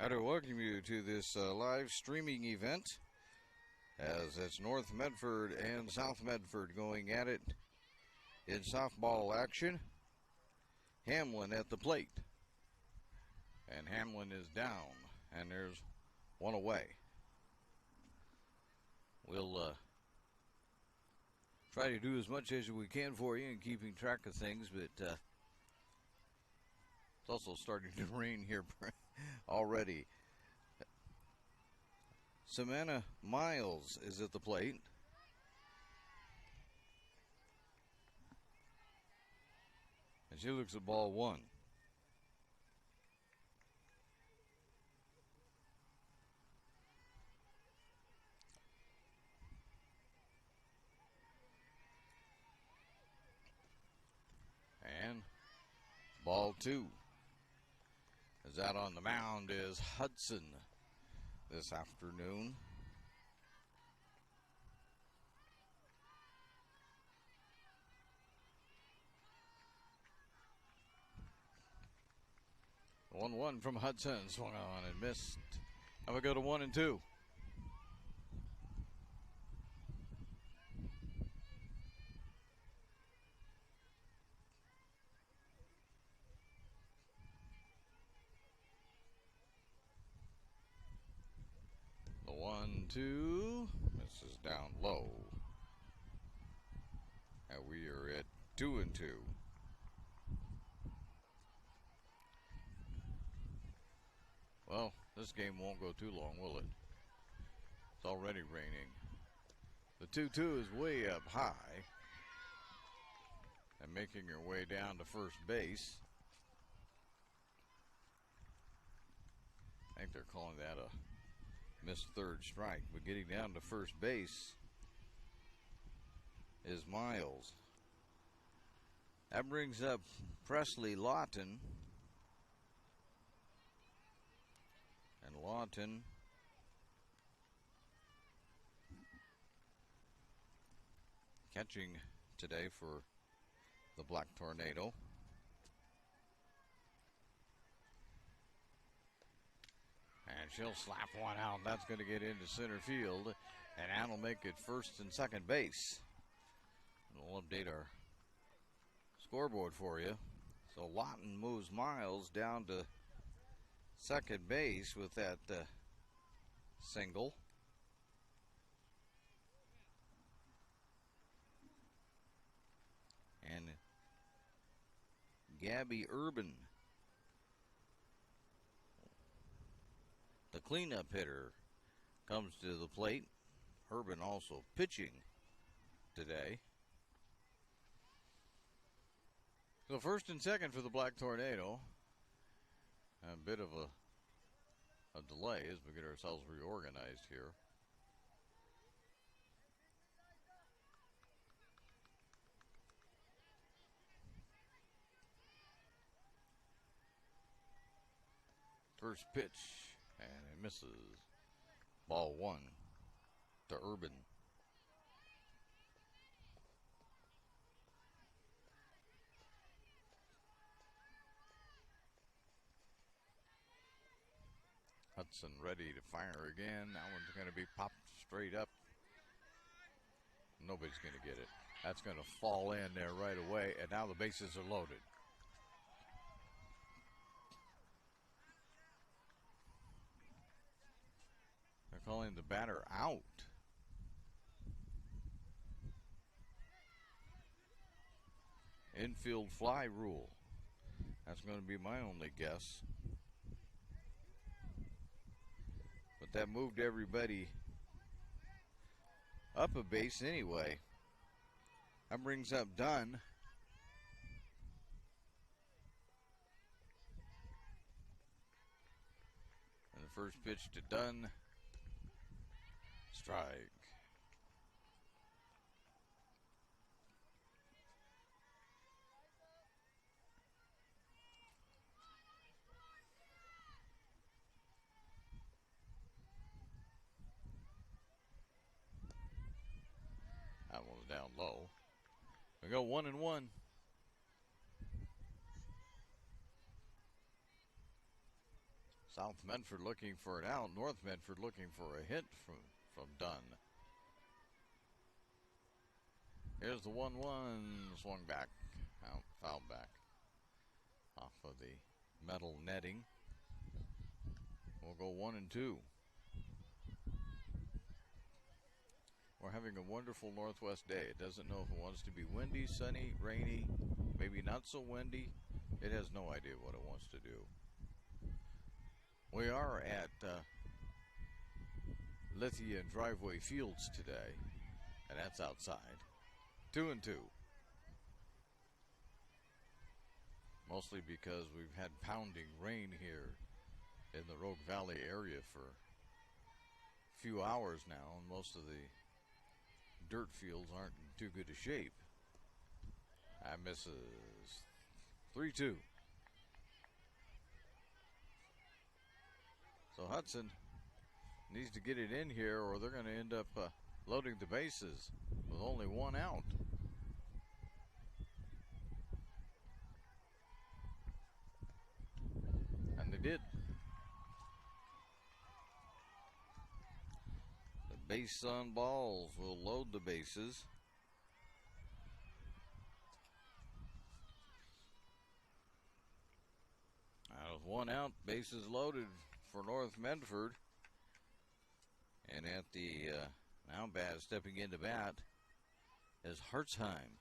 I'd like to welcome you to this live streaming event, as it's North Medford and South Medford going at it in softball action. Hamlin at the plate, and Hamlin is down, and there's one away. We'll try to do as much as we can for you in keeping track of things, but it's also starting to rain here already. Savannah Miles is at the plate. And she looks at ball one. And ball two. As out on the mound is Hudson this afternoon. The 1-1 from Hudson, swung on and missed. Now we go to 1 and 2. The 1-2 misses down low. And we are at 2 and 2. Well, this game won't go too long, will it? It's already raining. The 2-2 is way up high and making her way down to first base. I think they're calling that a missed third strike, but getting down to first base is Miles. That brings up Presley Lawton. And Lawton catching today for the Black Tornado. And she'll slap one out. That's going to get into center field. And that'll make it first and second base. And we'll update our scoreboard for you. So Lawton moves Miles down to second base with that single. And Gabby Urban, the cleanup hitter, comes to the plate. Urban also pitching today. So first and second for the Black Tornado. A bit of a delay as we get ourselves reorganized here. First pitch, and it misses. Ball one to Urban. Hudson ready to fire again. That one's going to be popped straight up. Nobody's going to get it. That's going to fall in there right away, and now the bases are loaded. They're calling the batter out. Infield fly rule. That's going to be my only guess. But that moved everybody up a base anyway. That brings up Dunn. And the first pitch to Dunn. Strike. That one's down low. We go 1-1. South Medford looking for it out. North Medford looking for a hit from Dunn. Here's the 1-1. Swung back. Out, foul back. Off of the metal netting. We'll go 1-2. We're having a wonderful northwest day. It doesn't know if it wants to be windy, sunny, rainy, maybe not so windy. It has no idea what it wants to do. We are at Lithia and Driveway Fields today, and that's outside. 2-2. Mostly because we've had pounding rain here in the Rogue Valley area for a few hours now, and most of the dirt fields aren't in too good a shape. That misses. 3-2. So Hudson needs to get it in here, or they're going to end up loading the bases with only one out. And they did. The base on balls will load the bases. With one out, bases loaded for North Medford. And at the now bat stepping into bat is Hartzheim.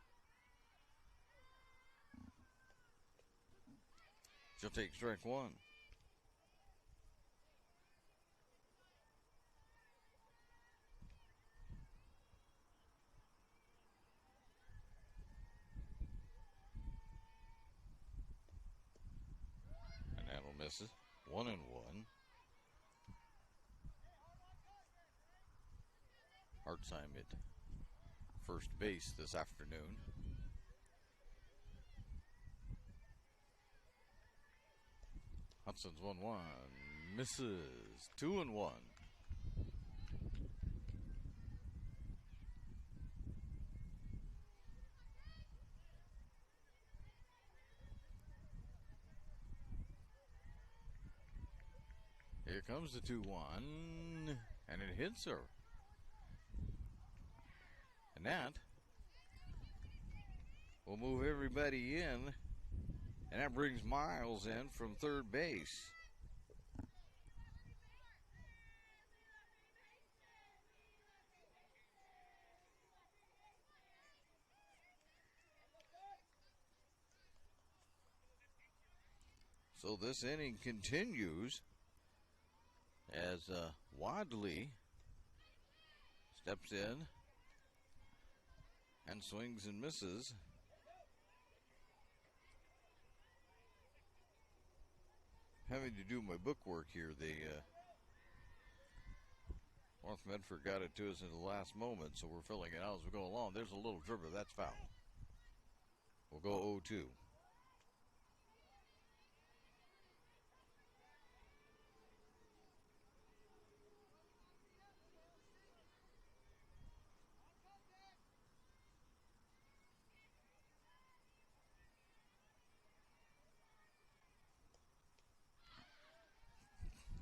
She'll take strike one. And that'll miss it. 1-1. Hartzheim at first base this afternoon. Hudson's 1-1. Misses. 2-1. Here comes the 2-1. And it hits her. And that will move everybody in. And that brings Miles in from third base. So this inning continues as Wadley steps in and swings and misses. Having to do my book work here. The North Medford got it to us in the last moment, so we're filling it out as we go along. There's a little dribbler. That's foul. We'll go 0-2.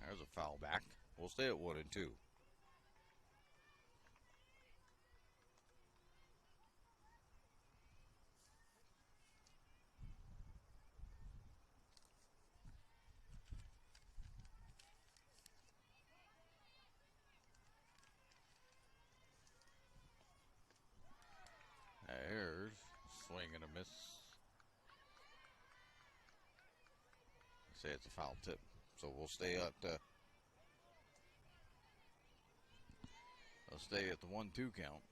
There's a foul back. We'll stay at 1-2. There's a swing and a miss. Say it's a foul tip. So we'll stay at the 1-2 count.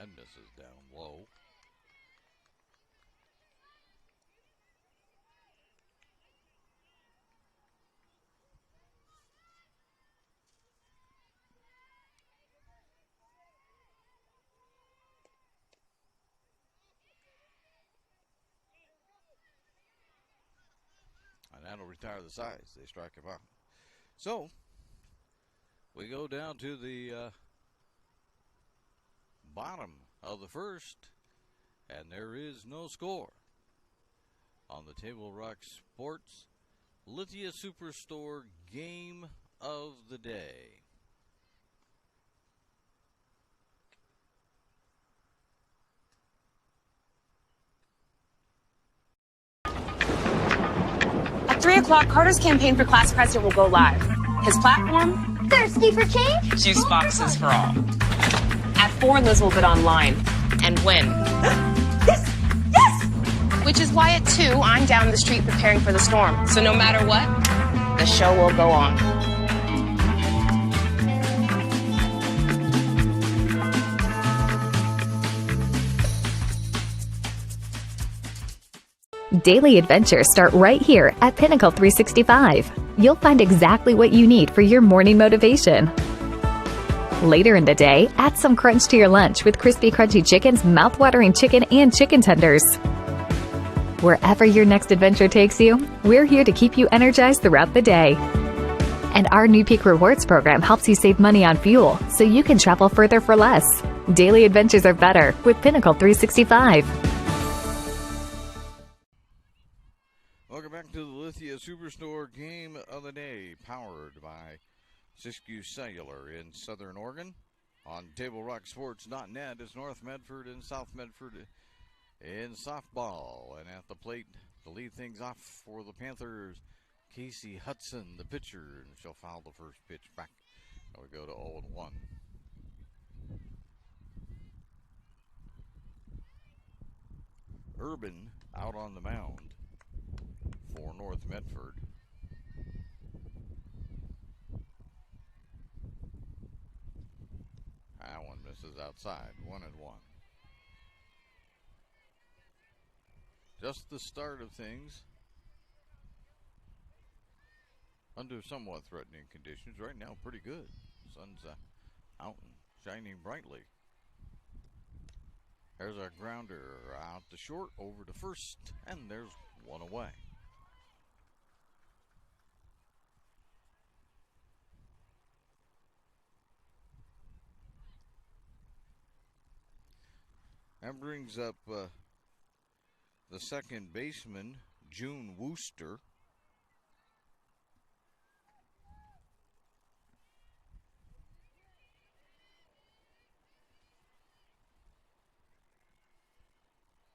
And misses down low. And that'll retire the sides. They strike him out. So, we go down to the bottom of the first. And there is no score on the Table Rock Sports Lithia Superstore Game of the Day. At 3 o'clock, Carter's campaign for class president will go live. His platform? Thirsty for change? Juice boxes for all. At 4, Liz will bid online and win. Yes! Yes! Which is why at 2, I'm down the street preparing for the storm. So no matter what, the show will go on. Daily adventures start right here at Pinnacle 365. You'll find exactly what you need for your morning motivation. Later in the day, add some crunch to your lunch with Crispy Crunchy Chicken's mouth-watering chicken and chicken tenders. Wherever your next adventure takes you, we're here to keep you energized throughout the day. And our new Peak Rewards program helps you save money on fuel so you can travel further for less. Daily adventures are better with Pinnacle 365. Welcome back to the Lithia Superstore Game of the Day, powered by Siskiyou Cellular in Southern Oregon. On TableRockSports.net, it's North Medford and South Medford in softball. And at the plate to lead things off for the Panthers, Casey Hudson, the pitcher, and she'll foul the first pitch back. And we go to 0-1. Urban out on the mound for North Medford. That one misses outside, 1-1. Just the start of things. Under somewhat threatening conditions. Right now, pretty good. Sun's out and shining brightly. There's a grounder out to short, over to first, and there's one away. That brings up the second baseman, June Wooster.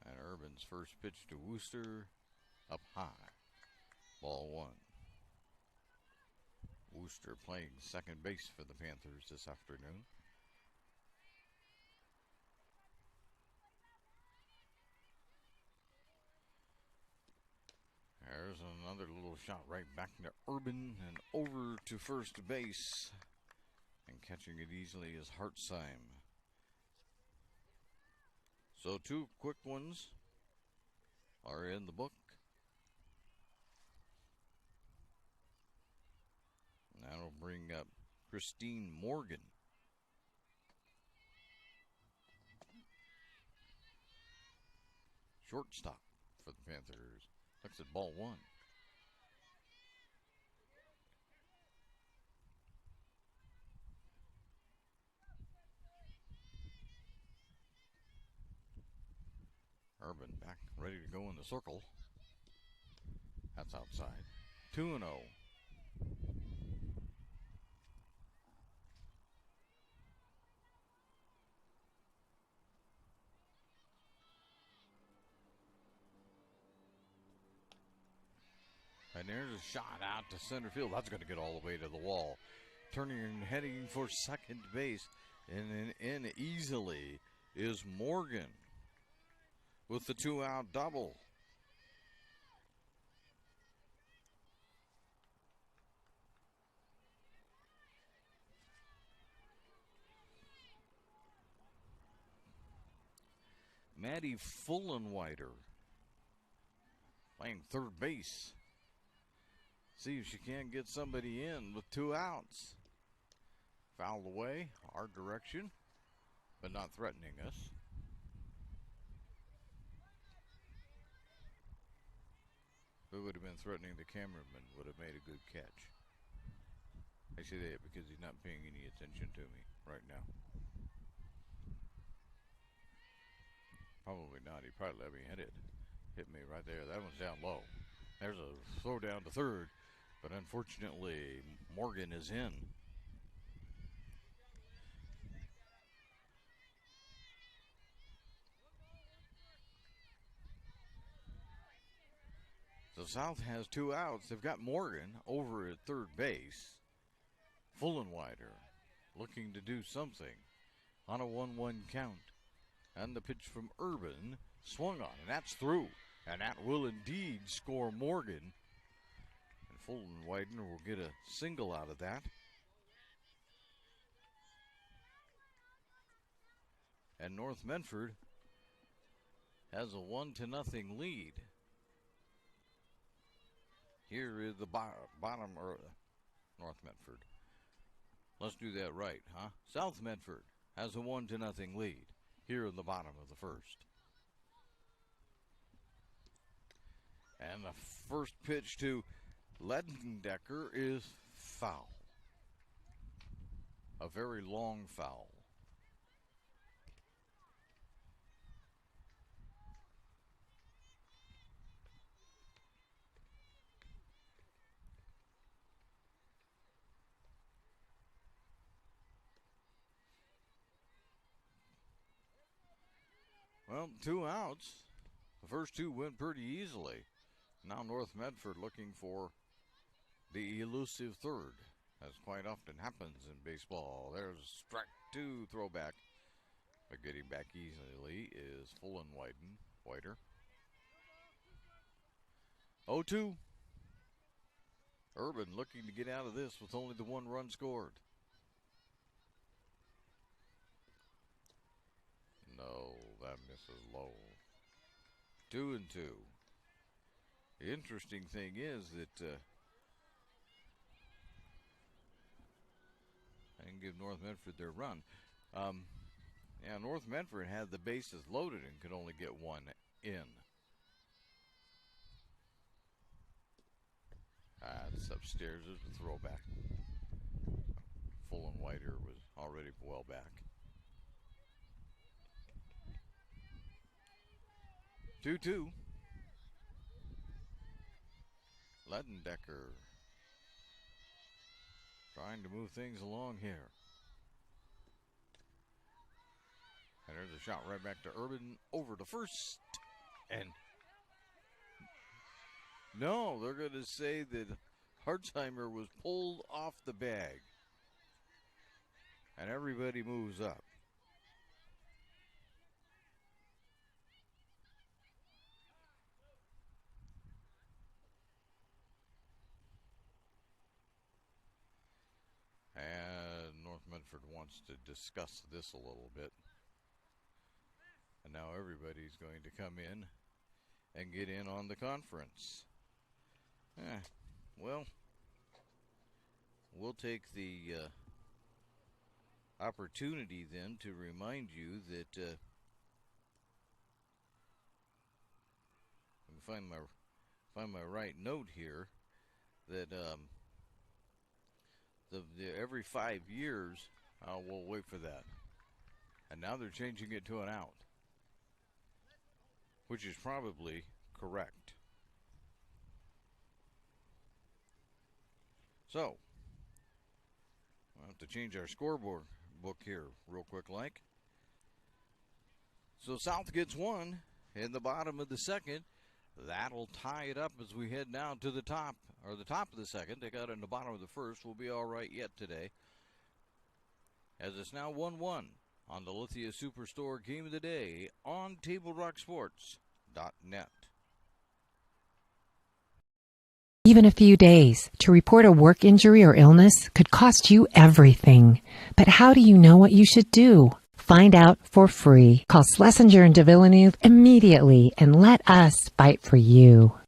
And Urban's first pitch to Wooster, up high. Ball 1. Wooster playing second base for the Panthers this afternoon. There's another little shot right back to Urban and over to first base. And catching it easily is Hartzheim. So 2 quick ones are in the book. That'll bring up Christine Morgan. Shortstop for the Panthers. Looks at ball 1. Urban back, ready to go in the circle. That's outside. 2-0. And there's a shot out to center field. That's going to get all the way to the wall. Turning and heading for second base. And in easily is Morgan with the 2-out double. Maddie Fullenwider playing third base. See if she can't get somebody in with 2 outs. Fouled away, our direction, but not threatening us. If it would have been threatening, the cameraman would have made a good catch. I say that because he's not paying any attention to me right now. Probably not. He probably let me hit it. Hit me right there. That one's down low. There's a throw down to third, but unfortunately Morgan is in. So South has 2 outs. They've got Morgan over at third base. Fullenwider looking to do something on a 1-1 count. And the pitch from Urban swung on, and that's through. And that will indeed score Morgan. And Fullenwider will get a single out of that. And North Medford has a 1-0 lead. Here is the bottom, or North Medford. Let's do that right, huh? South Medford has a 1-0 lead here in the bottom of the first. And the first pitch to Ledendecker is foul. A very long foul. Well, 2 outs. The first 2 went pretty easily. Now North Medford looking for the elusive third, as quite often happens in baseball. There's strike 2 throwback. But getting back easily is Fullenwider. 0-2. Urban looking to get out of this with only the 1 run scored. No, that misses low. 2-2. The interesting thing is that I can give North Medford their run. Yeah, North Medford had the bases loaded and could only get 1 in. It's upstairs. There's a throwback. Fullenwider was already well back. 2-2. Ledendecker trying to move things along here. And there's a shot right back to Urban over to first. And no, they're going to say that Hartzheimer was pulled off the bag. And everybody moves up. And North Medford wants to discuss this a little bit. And now everybody's going to come in and get in on the conference. Well, we'll take the opportunity then to remind you that let me find my right note here, that every 5 years, we'll wait for that. And now they're changing it to an out, which is probably correct. So, I'll have to change our scoreboard book here real quick like. So South gets 1 in the bottom of the second. That'll tie it up as we head now to the top, or the top of the second. They got it in the bottom of the first. We'll be all right yet today, as it's now 1-1 on the Lithia Superstore Game of the Day on TableRockSports.net. Even a few days to report a work injury or illness could cost you everything. But how do you know what you should do? Find out for free. Call Schlesinger and de Villeneuve immediately and let us fight for you.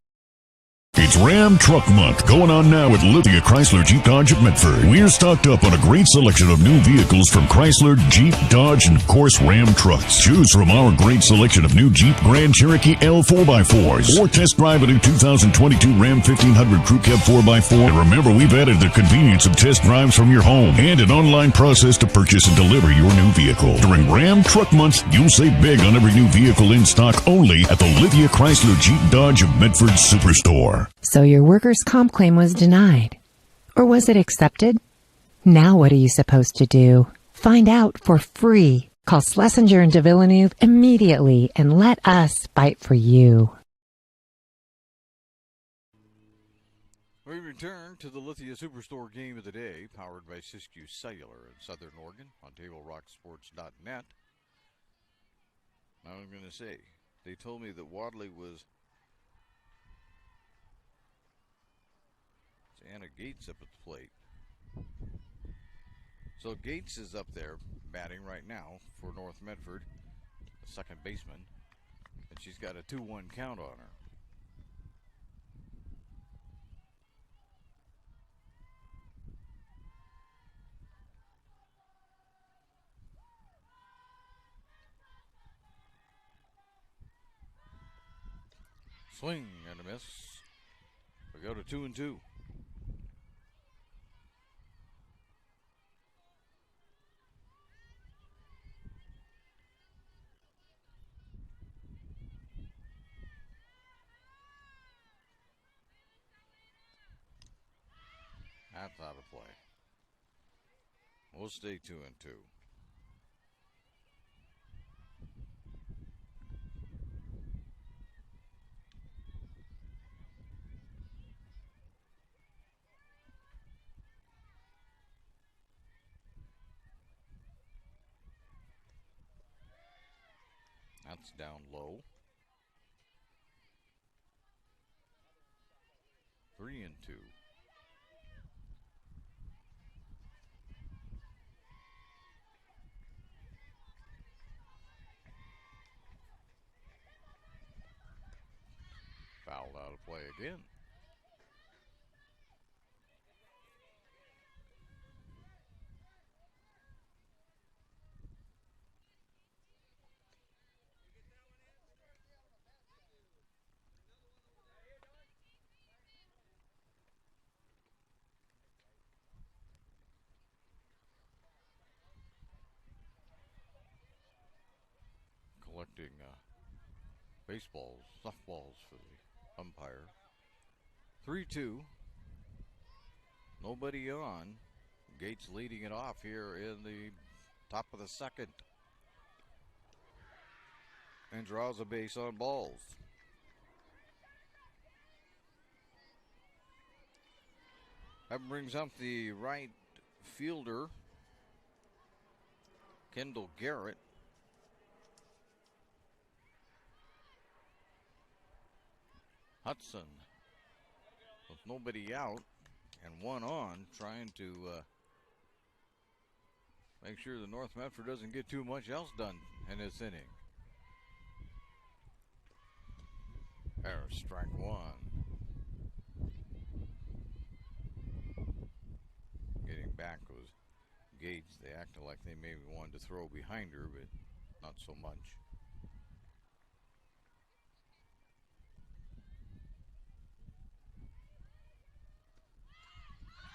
It's Ram Truck Month going on now at Lithia Chrysler Jeep Dodge of Medford. We're stocked up on a great selection of new vehicles from Chrysler, Jeep, Dodge, and of course Ram trucks. Choose from our great selection of new Jeep Grand Cherokee L 4x4s or test drive a new 2022 Ram 1500 Crew Cab 4x4. And remember, we've added the convenience of test drives from your home and an online process to purchase and deliver your new vehicle. During Ram Truck Month, you'll save big on every new vehicle in stock only at the Lithia Chrysler Jeep Dodge of Medford Superstore. So your workers' comp claim was denied. Or was it accepted? Now what are you supposed to do? Find out for free. Call Schlesinger and de Villeneuve immediately and let us fight for you. We return to the Lithia Superstore game of the day, powered by Siskiyou Cellular in Southern Oregon on TableRockSports.net. I was going to say, they told me that Wadley was Anna Gates up at the plate. So Gates is up there batting right now for North Medford, the second baseman, and she's got a 2-1 count on her. Swing and a miss. We go to 2-2. That's out of play. We'll stay 2-2. That's down low. 3-2. Fouled out of play again. Collecting baseballs, softballs for the umpire. 3-2. Nobody on. Gates leading it off here in the top of the second. And draws a base on balls. That brings up the right fielder, Kendall Garrett. Hudson with nobody out and one on, trying to make sure the North Medford doesn't get too much else done in this inning. There's strike one. Getting back was Gates. They acted like they maybe wanted to throw behind her, but not so much.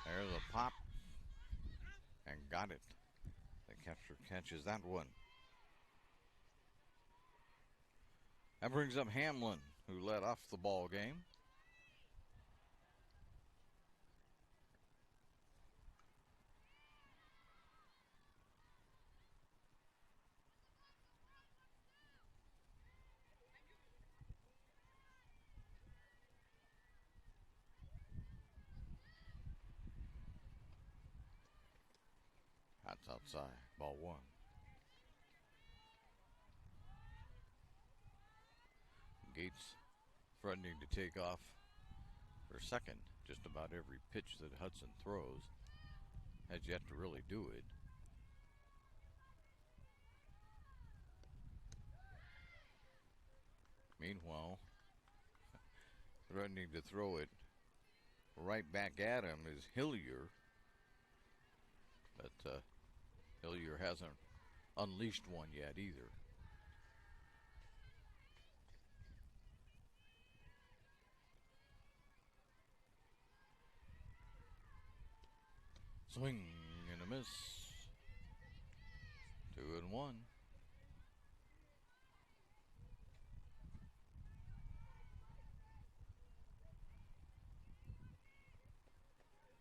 There's a pop and got it. The catcher catches that one. That brings up Hamlin, who led off the ball game. That's outside. Ball one. Gates threatening to take off for second. Just about every pitch that Hudson throws has yet to really do it. Meanwhile, Threatening to throw it right back at him is Hillier. But Hillier hasn't unleashed one yet either. Swing and a miss. 2-1.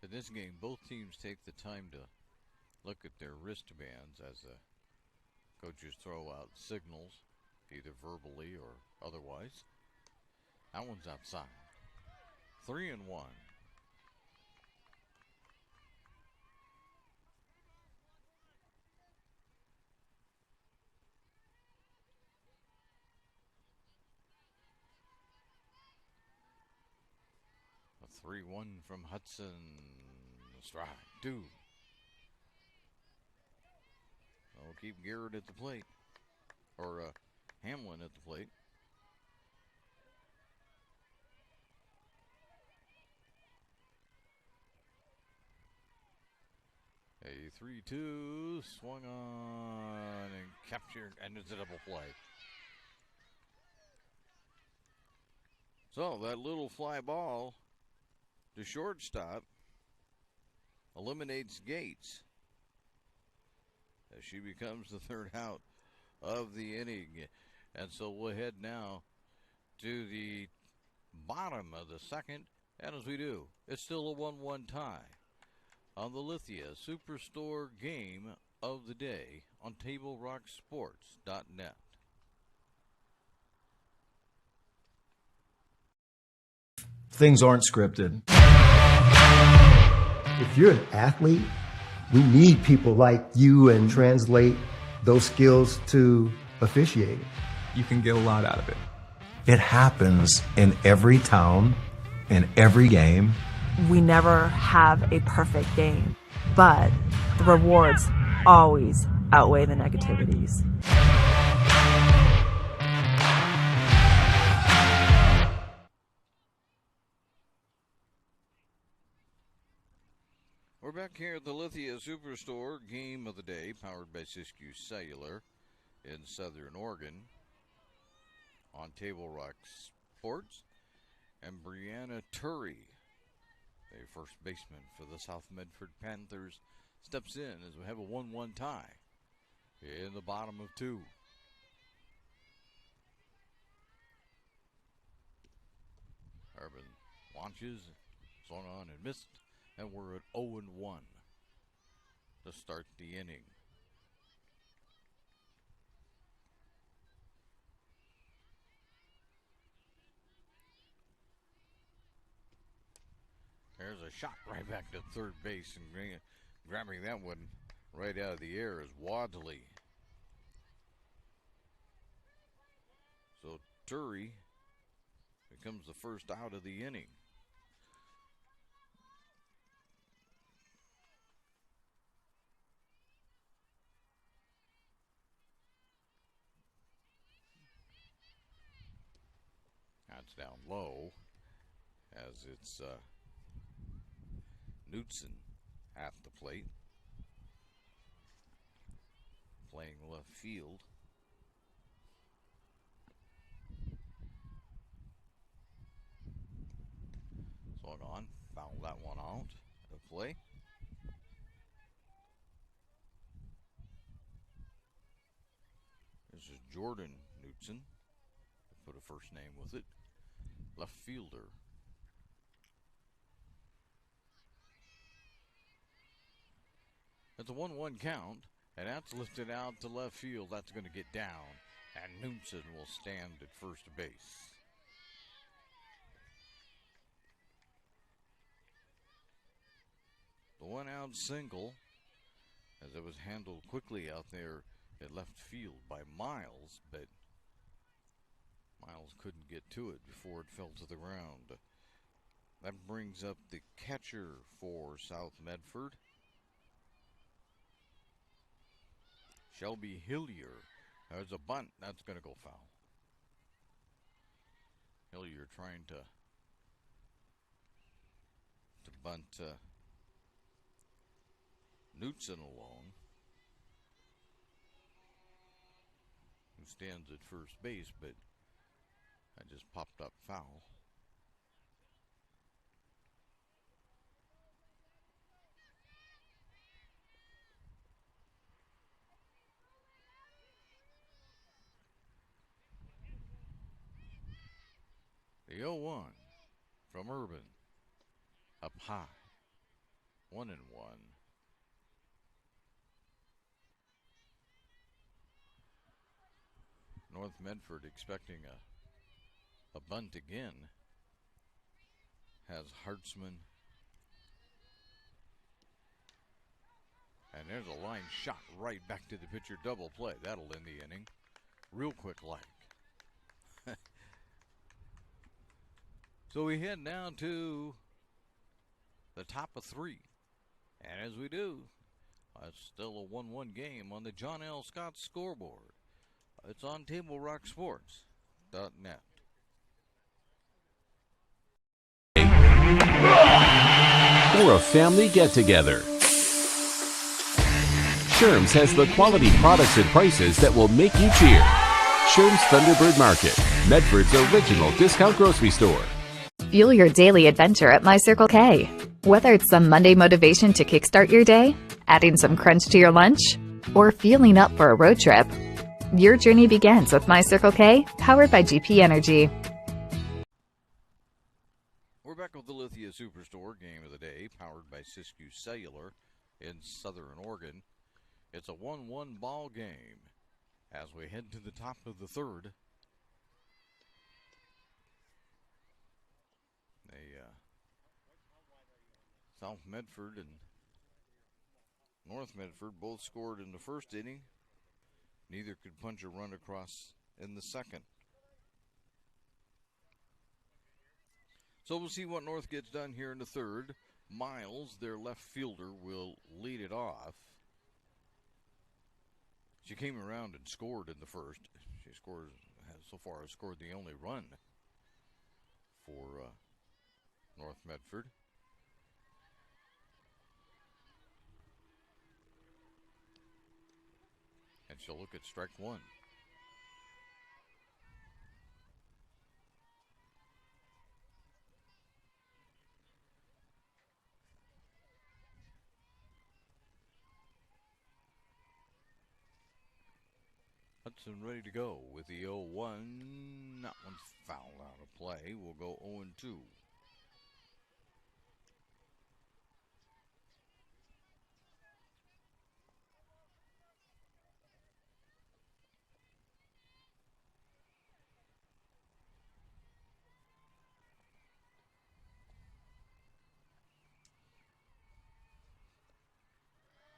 In this game, both teams take the time to look at their wristbands as the coaches throw out signals, either verbally or otherwise. That one's outside. 3-1. A 3-1 from Hudson. Strike 2. We'll keep Garrett at the plate. Or Hamlin at the plate. A 3-2 swung on and captured, and it's a double play. So that little fly ball to shortstop eliminates Gates as she becomes the third out of the inning. And so we'll head now to the bottom of the second. And as we do, it's still a 1-1 tie on the Lithia Superstore game of the day on TableRockSports.net. Things aren't scripted. If you're an athlete, we need people like you and translate those skills to officiating. You can get a lot out of it. It happens in every town, in every game. We never have a perfect game, but the rewards always outweigh the negativities. We're back here at the Lithia Superstore game of the day, powered by Siskiyou Cellular in Southern Oregon on Table Rock Sports. And Brianna Turry, the first baseman for the South Medford Panthers, steps in as we have a 1-1 tie in the bottom of 2. Urban launches, swung on and missed. And we're at 0-1 to start the inning. There's a shot right back to third base, and grabbing that one right out of the air is Wadley. So Turry becomes the first out of the inning. That's down low as it's Knutson at the plate, playing left field. Swung on, fouled that one out of play. This is Jordan Knutson. Put a first name with it. Left fielder. It's a 1-1 count, and that's lifted out to left field. That's going to get down, and Knutson will stand at first base. The one-out single, as it was handled quickly out there at left field by Miles, but Miles couldn't get to it before it fell to the ground. That brings up the catcher for South Medford, Shelby Hillier. There's a bunt. That's going to go foul. Hillier trying to bunt Knutson along, who stands at first base, but I just popped up foul. The 0-1 from Urban, up high, 1-1. North Medford expecting a bunt again. Has Hartzman. And there's a line shot right back to the pitcher, double play. That'll end the inning real quick like. So we head down to the top of 3. And as we do, it's still a 1-1 game on the John L. Scott scoreboard. It's on TableRockSports.net. Or a family get-together. Sherm's has the quality products and prices that will make you cheer. Sherm's Thunderbird Market, Medford's original discount grocery store. Fuel your daily adventure at My Circle K. Whether it's some Monday motivation to kickstart your day, adding some crunch to your lunch, or fueling up for a road trip, your journey begins with My Circle K, powered by GP Energy. We're back with the Lithia Superstore game of the day, powered by Siskiyou Cellular in Southern Oregon. It's a 1-1 ball game as we head to the top of the 3rd. South Medford and North Medford both scored in the first inning. Neither could punch a run across in the second. So we'll see what North gets done here in the 3rd. Miles, their left fielder, will lead it off. She came around and scored in the first. She has so far scored the only run for North Medford. And she'll look at strike 1. Hudson ready to go with the 0-1. That one's fouled out of play. We'll go 0-2.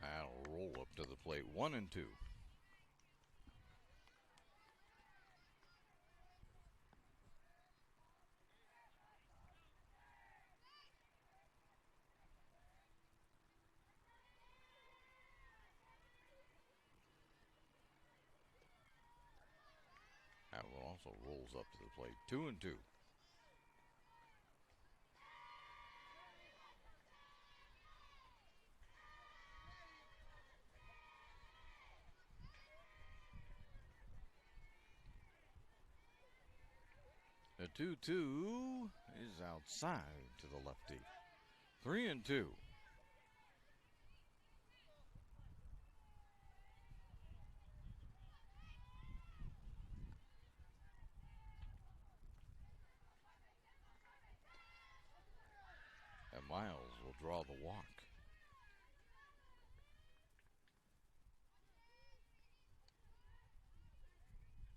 That'll roll up to the plate. 1-2. That one also rolls up to the plate. 2-2. The 2-2 is outside to the lefty. 3-2. And Miles will draw the walk.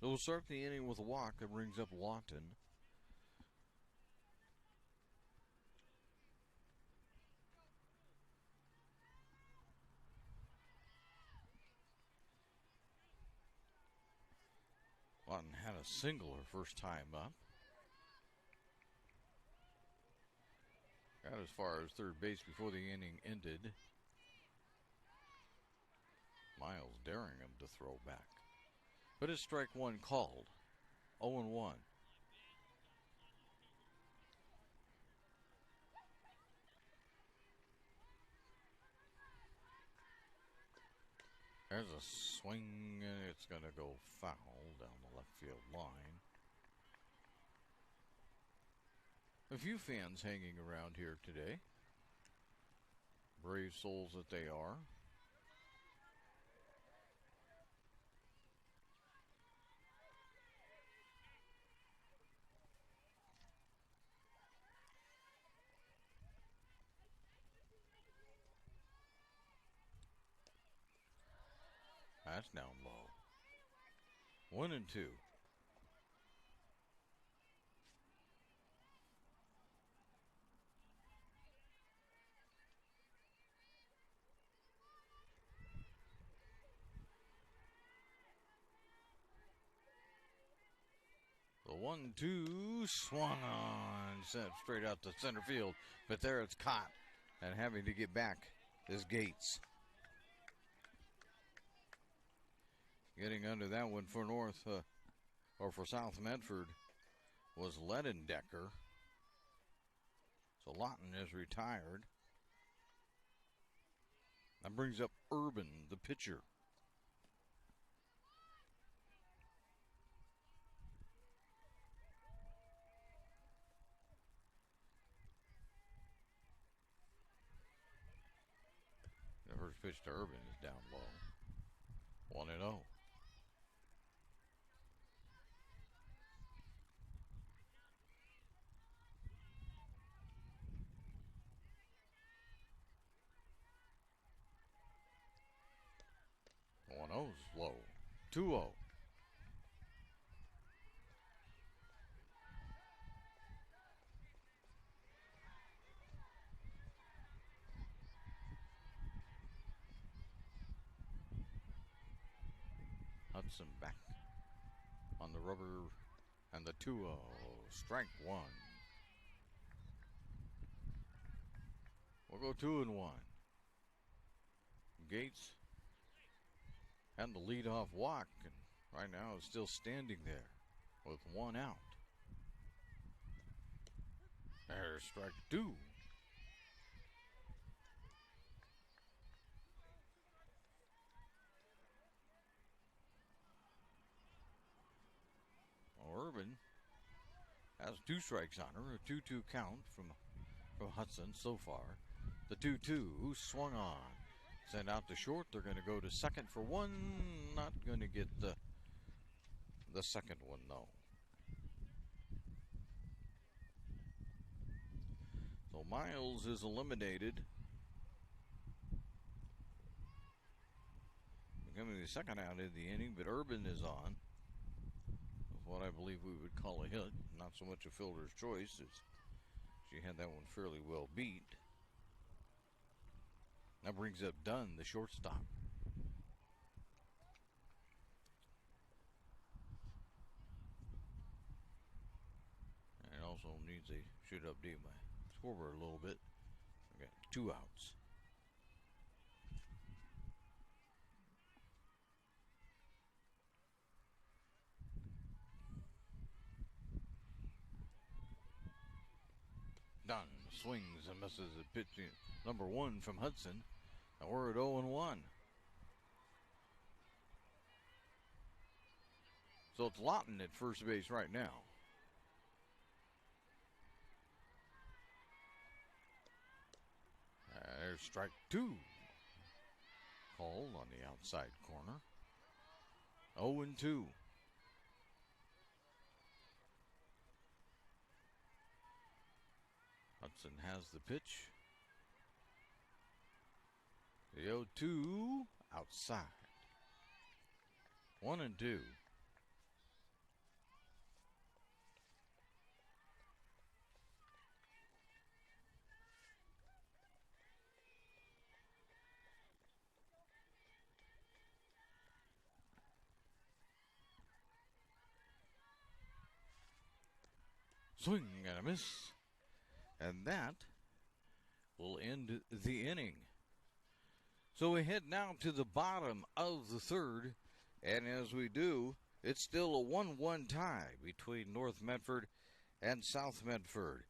So we'll start the inning with a walk that brings up Lawton. Lawton had a single her first time up. Got as far as third base before the inning ended. Miles daring him to throw back. But it's strike 1 called. 0-1. There's a swing, and it's going to go foul down the left field line. A few fans hanging around here today. Brave souls that they are. That's down low. 1-2. The 1-2 swung on, sent straight out to center field, but there it's caught, and having to get back is Gates. Getting under that one for for South Medford was Ledendecker. So Lawton is retired. That brings up Urban, the pitcher. The first pitch to Urban is down low. 1-0. Is low. 2-0. Hudson back on the rubber, and the 2-0. Strike one. We'll go 2-1. Gates and the leadoff walk, and right now is still standing there with one out. There's strike two. Urban has 2 strikes on her, a 2-2 count from Hudson so far. The 2-2 swung on. Sent out to short. They're going to go to second for one. Not going to get the second one, though. So Miles is eliminated. Becoming the second out in the inning, but Urban is on. What I believe we would call a hit. Not so much a fielder's choice, as she had that one fairly well beat. That brings up Dunn, the shortstop. And it also needs a should update my scoreboard a little bit. I got 2 outs. Dunn swings and misses a pitch number 1 from Hudson. And we're at 0-1. So it's Lawton at first base right now. There's strike 2. Called on the outside corner. 0-2. Hudson has the pitch. The 0-2 outside. 1-2. Swing and a miss. And that will end the inning. So we head now to the bottom of the third, and as we do, it's still a 1-1 tie between North Medford and South Medford.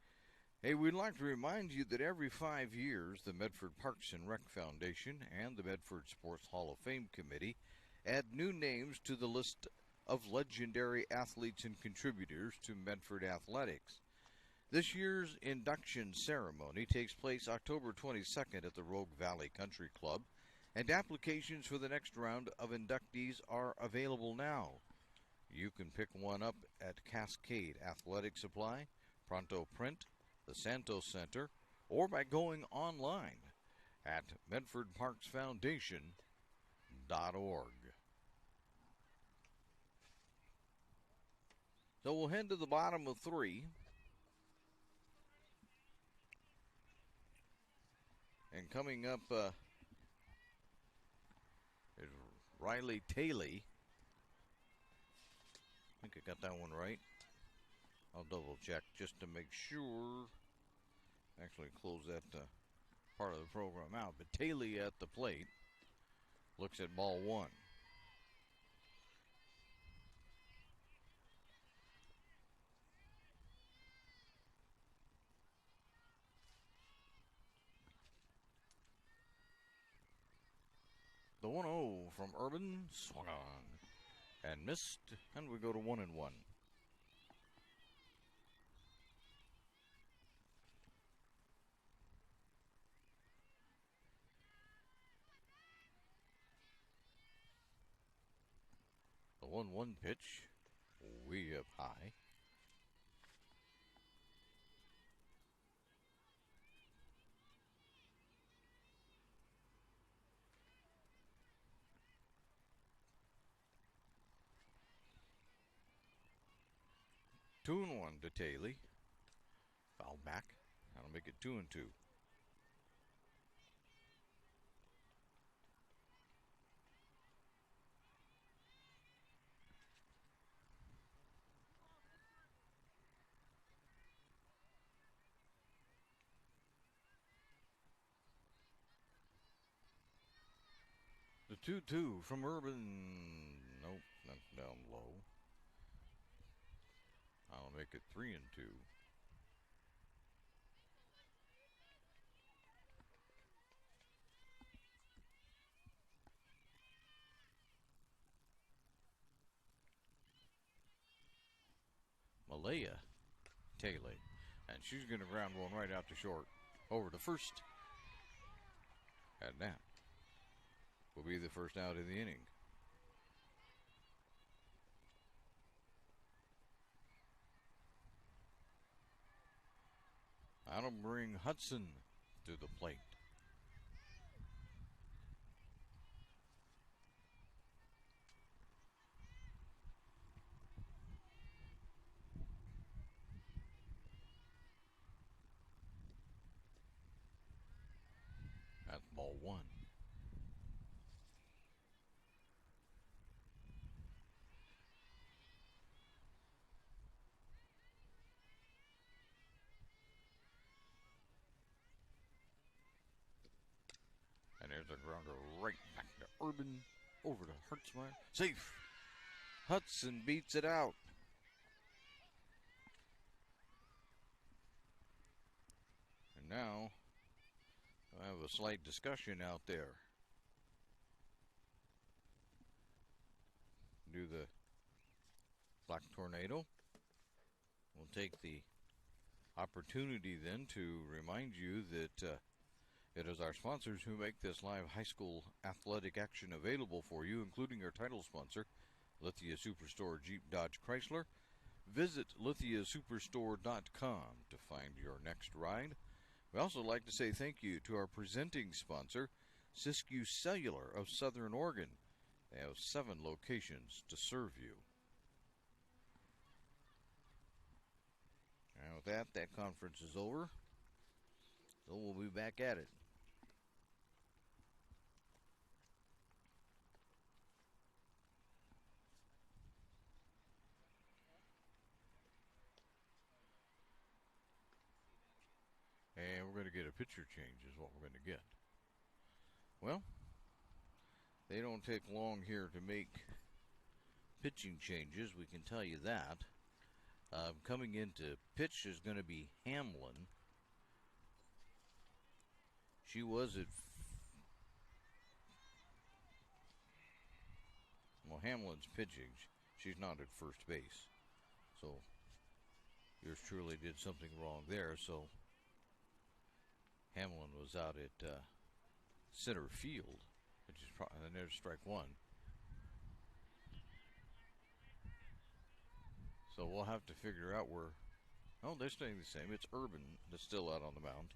Hey, we'd like to remind you that every 5 years, the Medford Parks and Rec Foundation and the Medford Sports Hall of Fame Committee add new names to the list of legendary athletes and contributors to Medford athletics. This year's induction ceremony takes place October 22nd at the Rogue Valley Country Club, and applications for the next round of inductees are available now. You can pick one up at Cascade Athletic Supply, Pronto Print, the Santos Center, or by going online at medfordparksfoundation.org. So we'll head to the bottom of 3. And coming up is Riley Taylor. I think I got that one right. I'll double check just to make sure. Actually close that part of the program out. But Taylor at the plate looks at ball 1. The 1-0 from Urban swung on and missed, and we go to 1-1. The 1-1 pitch, way up high. Two and 1 to Taylor. Foul back. That'll make it 2-2. The 2-2 from Urban. Nope, that's down low. I'll make it 3-2. Malaya Taylor. And she's going to ground one right out to short. Over to first. And that will be the first out of the inning. That'll bring Hudson to the plate. That's ball 1. And there's a grounder right back to Urban. Over to Hertzmeyer. Safe. Hudson beats it out. And now I have a slight discussion out there. Do the Black Tornado. We'll take the opportunity then to remind you that it is our sponsors who make this live high school athletic action available for you, including our title sponsor, Lithia Superstore Jeep Dodge Chrysler. Visit lithiasuperstore.com to find your next ride. We also like to say thank you to our presenting sponsor, Siskiyou Cellular of Southern Oregon. They have 7 locations to serve you. And with that conference is over. So we'll be back at it. And we're going to get a pitcher change is what we're going to get. Well, they don't take long here to make pitching changes, we can tell you that. Coming into pitch is going to be Hamlin. She was at, well, Hamlin's pitching. She's not at first base. So yours truly did something wrong there. So Hamlin was out at center field, which is probably, and there's strike one. So we'll have to figure out where. Oh, they're staying the same. It's Urban that's still out on the mound.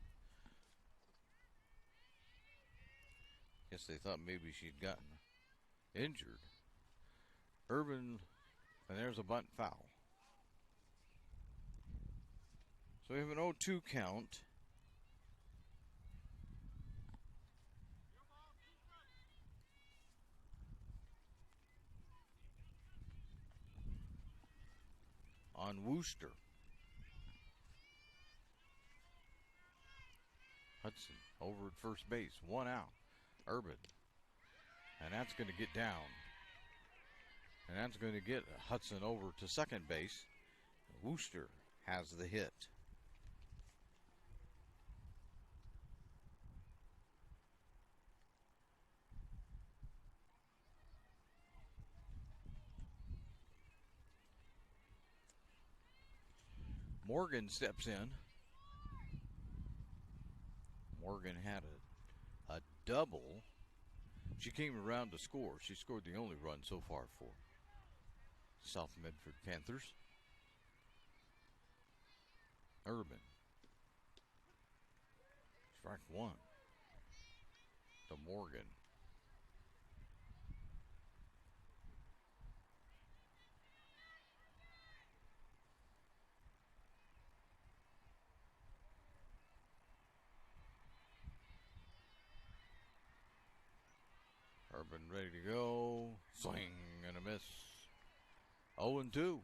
Guess they thought maybe she'd gotten injured. Urban, and there's a bunt foul. So we have an 0-2 count. On Wooster. Hudson over at first base, 1 out. Urban, and that's going to get down. And that's going to get Hudson over to second base. Wooster has the hit. Morgan steps in. Morgan had a double. She came around to score. She scored the only run so far for South Medford Panthers. Urban. Strike one to Morgan. Urban ready to go. Swing and a miss. 0-2.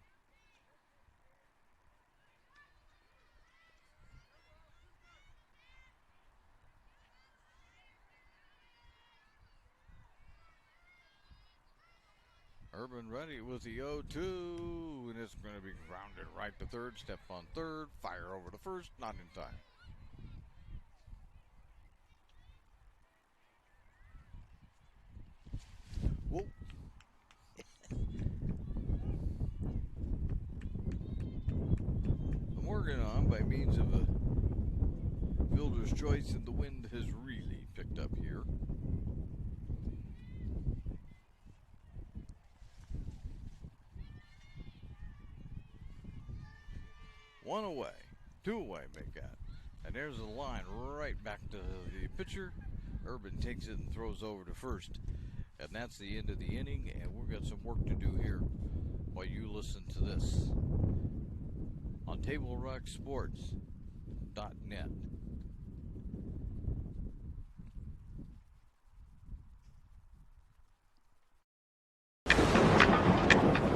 Urban ready with the 0-2, and it's going to be grounded right to third. Step on third, fire over to first, not in time. Whoa. Morgan on by means of a fielder's choice, and the wind has really picked up here. One away, 2 away, make that. And there's the line right back to the pitcher. Urban takes it and throws over to first. And that's the end of the inning, and we've got some work to do here while you listen to this on TableRockSports.net.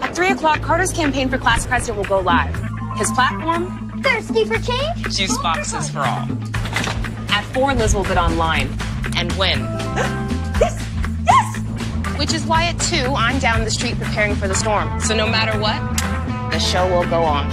At 3 o'clock, Carter's campaign for class president will go live. His platform? Thirsty for change? Juice boxes for all. At 4, Liz will bid online and win. Yes! Yes! Which is why at 2, I'm down the street preparing for the storm. So no matter what, the show will go on.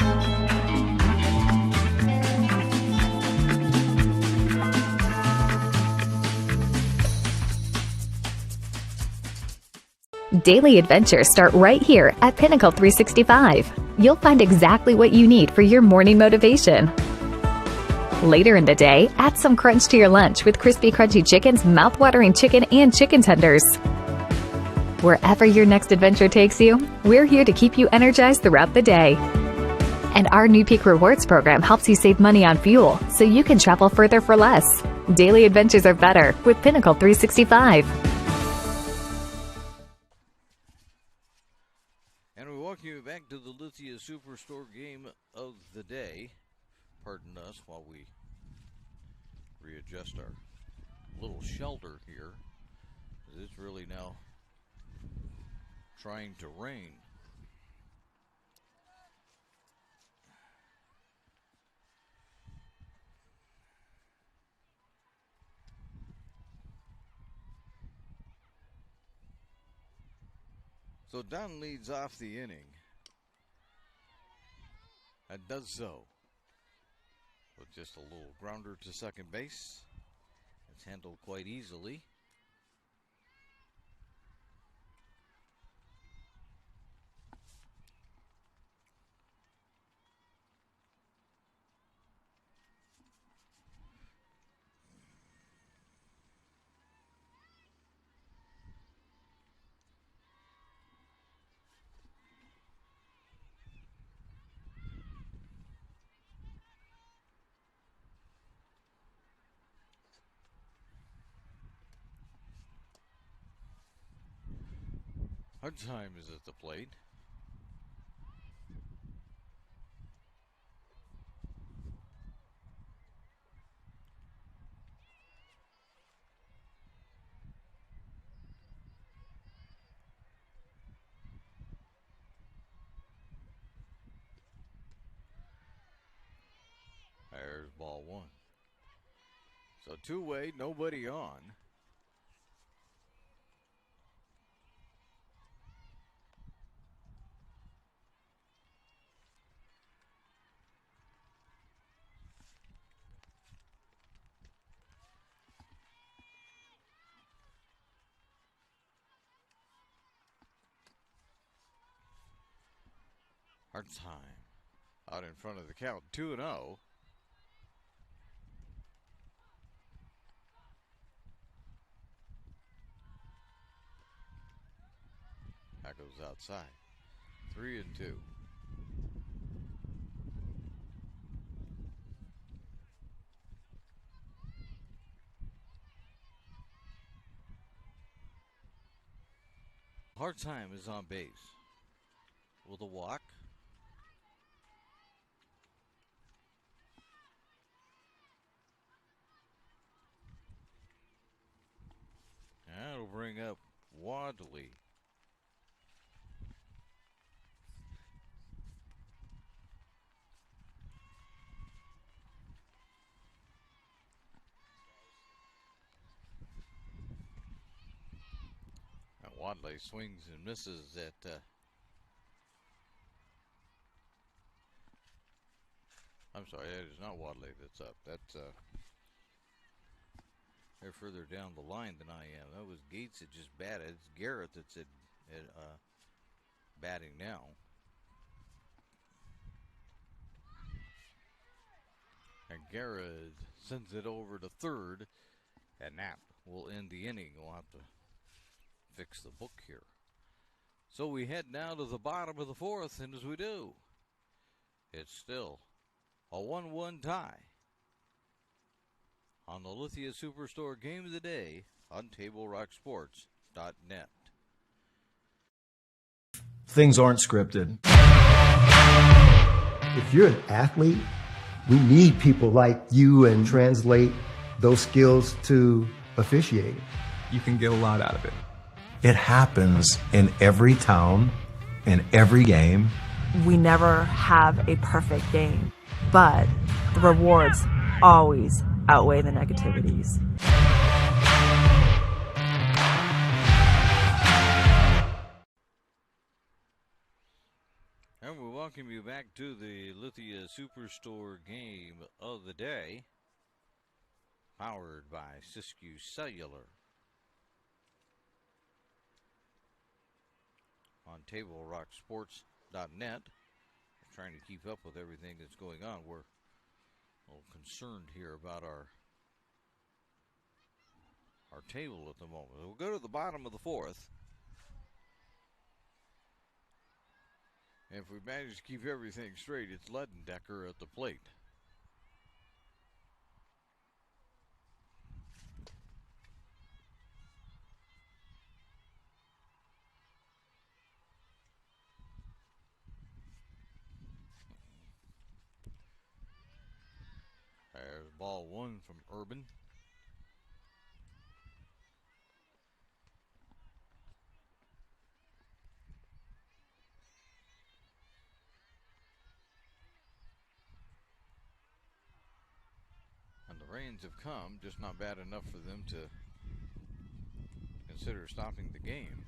Daily adventures start right here at Pinnacle 365. You'll find exactly what you need for your morning motivation. Later in the day, add some crunch to your lunch with crispy, crunchy chicken's mouth-watering chicken and chicken tenders. Wherever your next adventure takes you, we're here to keep you energized throughout the day. And our new Peak Rewards program helps you save money on fuel so you can travel further for less. Daily adventures are better with Pinnacle 365. And we welcome you back to the Lithia Superstore game of the day. Pardon us while we readjust our little shelter here. It's really now trying to rain. So Dunn leads off the inning. And does so with just a little grounder to second base. It's handled quite easily. Hard time is at the plate. There's ball one. So two-way, nobody on. Hard time. Out in front of the count, 2-0. That goes outside. 3-2. Hard time is on base. With a walk. That'll bring up Wadley. And Wadley swings and misses at I'm sorry, that is not Wadley that's up. That's they're further down the line than I am. That was Gates that just batted. It's Garrett that's at batting now. And Garrett sends it over to third, and that will end the inning. We'll have to fix the book here. So we head now to the bottom of the fourth, and as we do, it's still a 1-1 tie on the Lithia Superstore Game of the Day on TableRockSports.net. Things aren't scripted. If you're an athlete, we need people like you and translate those skills to officiating. You can get a lot out of it. It happens in every town, in every game. We never have a perfect game, but the rewards always outweigh the negativities. And we welcome you back to the Lithia Superstore Game of the Day, powered by Siskiyou Cellular on TableRockSports.net. Trying to keep up with everything that's going on. We're a little concerned here about our table at the moment. We'll go to the bottom of the fourth. And if we manage to keep everything straight, it's Ledendecker at the plate. There's ball one from Urban. And the rains have come, just not bad enough for them to consider stopping the game.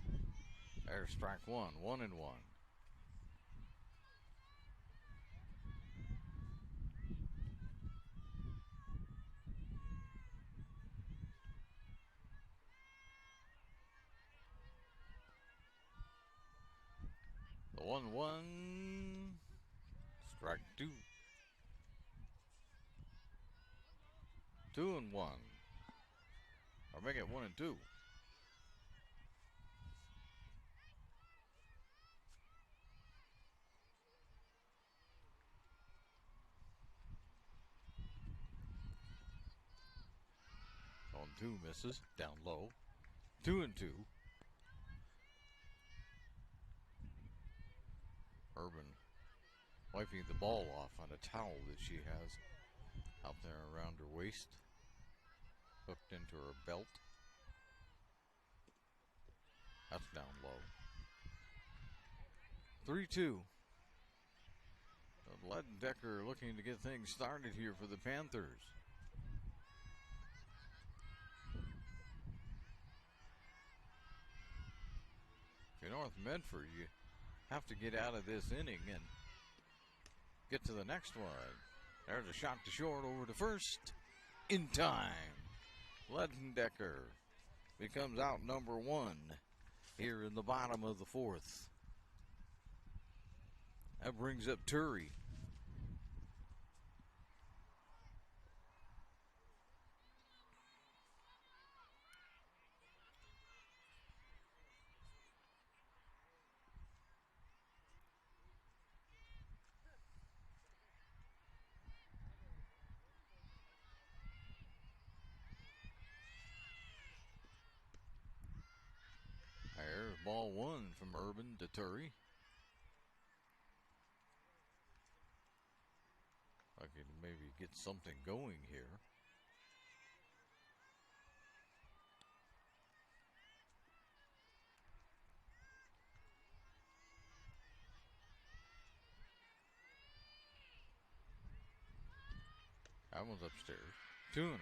There's strike one, 1-1. 1-1. Strike 2. 2-1. Or make it 1-2. On 2 misses, down low. 2-2. Urban wiping the ball off on a towel that she has out there around her waist, hooked into her belt. That's down low. 3-2. Ledendecker looking to get things started here for the Panthers. If you're North Medford, you have to get out of this inning and get to the next one. There's a shot to short over to first. In time. Ledendecker becomes out number 1 here in the bottom of the 4th. That brings up Turry. There's ball 1 from Urban to Turry. I can maybe get something going here. That one's upstairs. 2-0.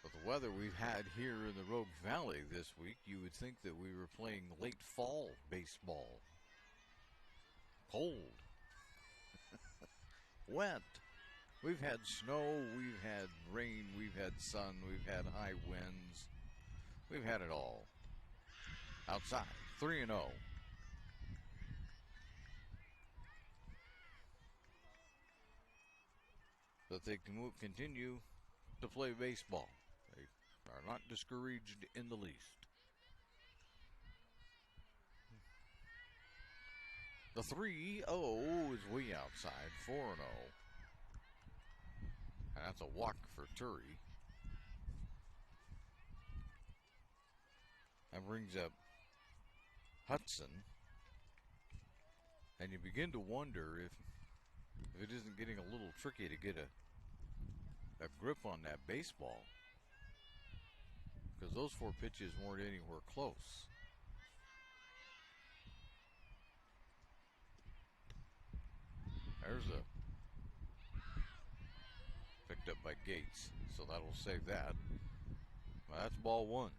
With the weather we've had here in the Rogue Valley this week, you would think that we were playing late fall baseball. Cold. Wet. We've had snow, we've had rain, we've had sun, we've had high winds. We've had it all. Outside, 3-0. But they can continue to play baseball. They are not discouraged in the least. The 3-0 is way outside, 4-0. And that's a walk for Turry. That brings up Hudson. And you begin to wonder if it isn't getting a little tricky to get a grip on that baseball. Because those 4 pitches weren't anywhere close. There's a picked up by Gates, so that'll save that. Well, that's ball 1.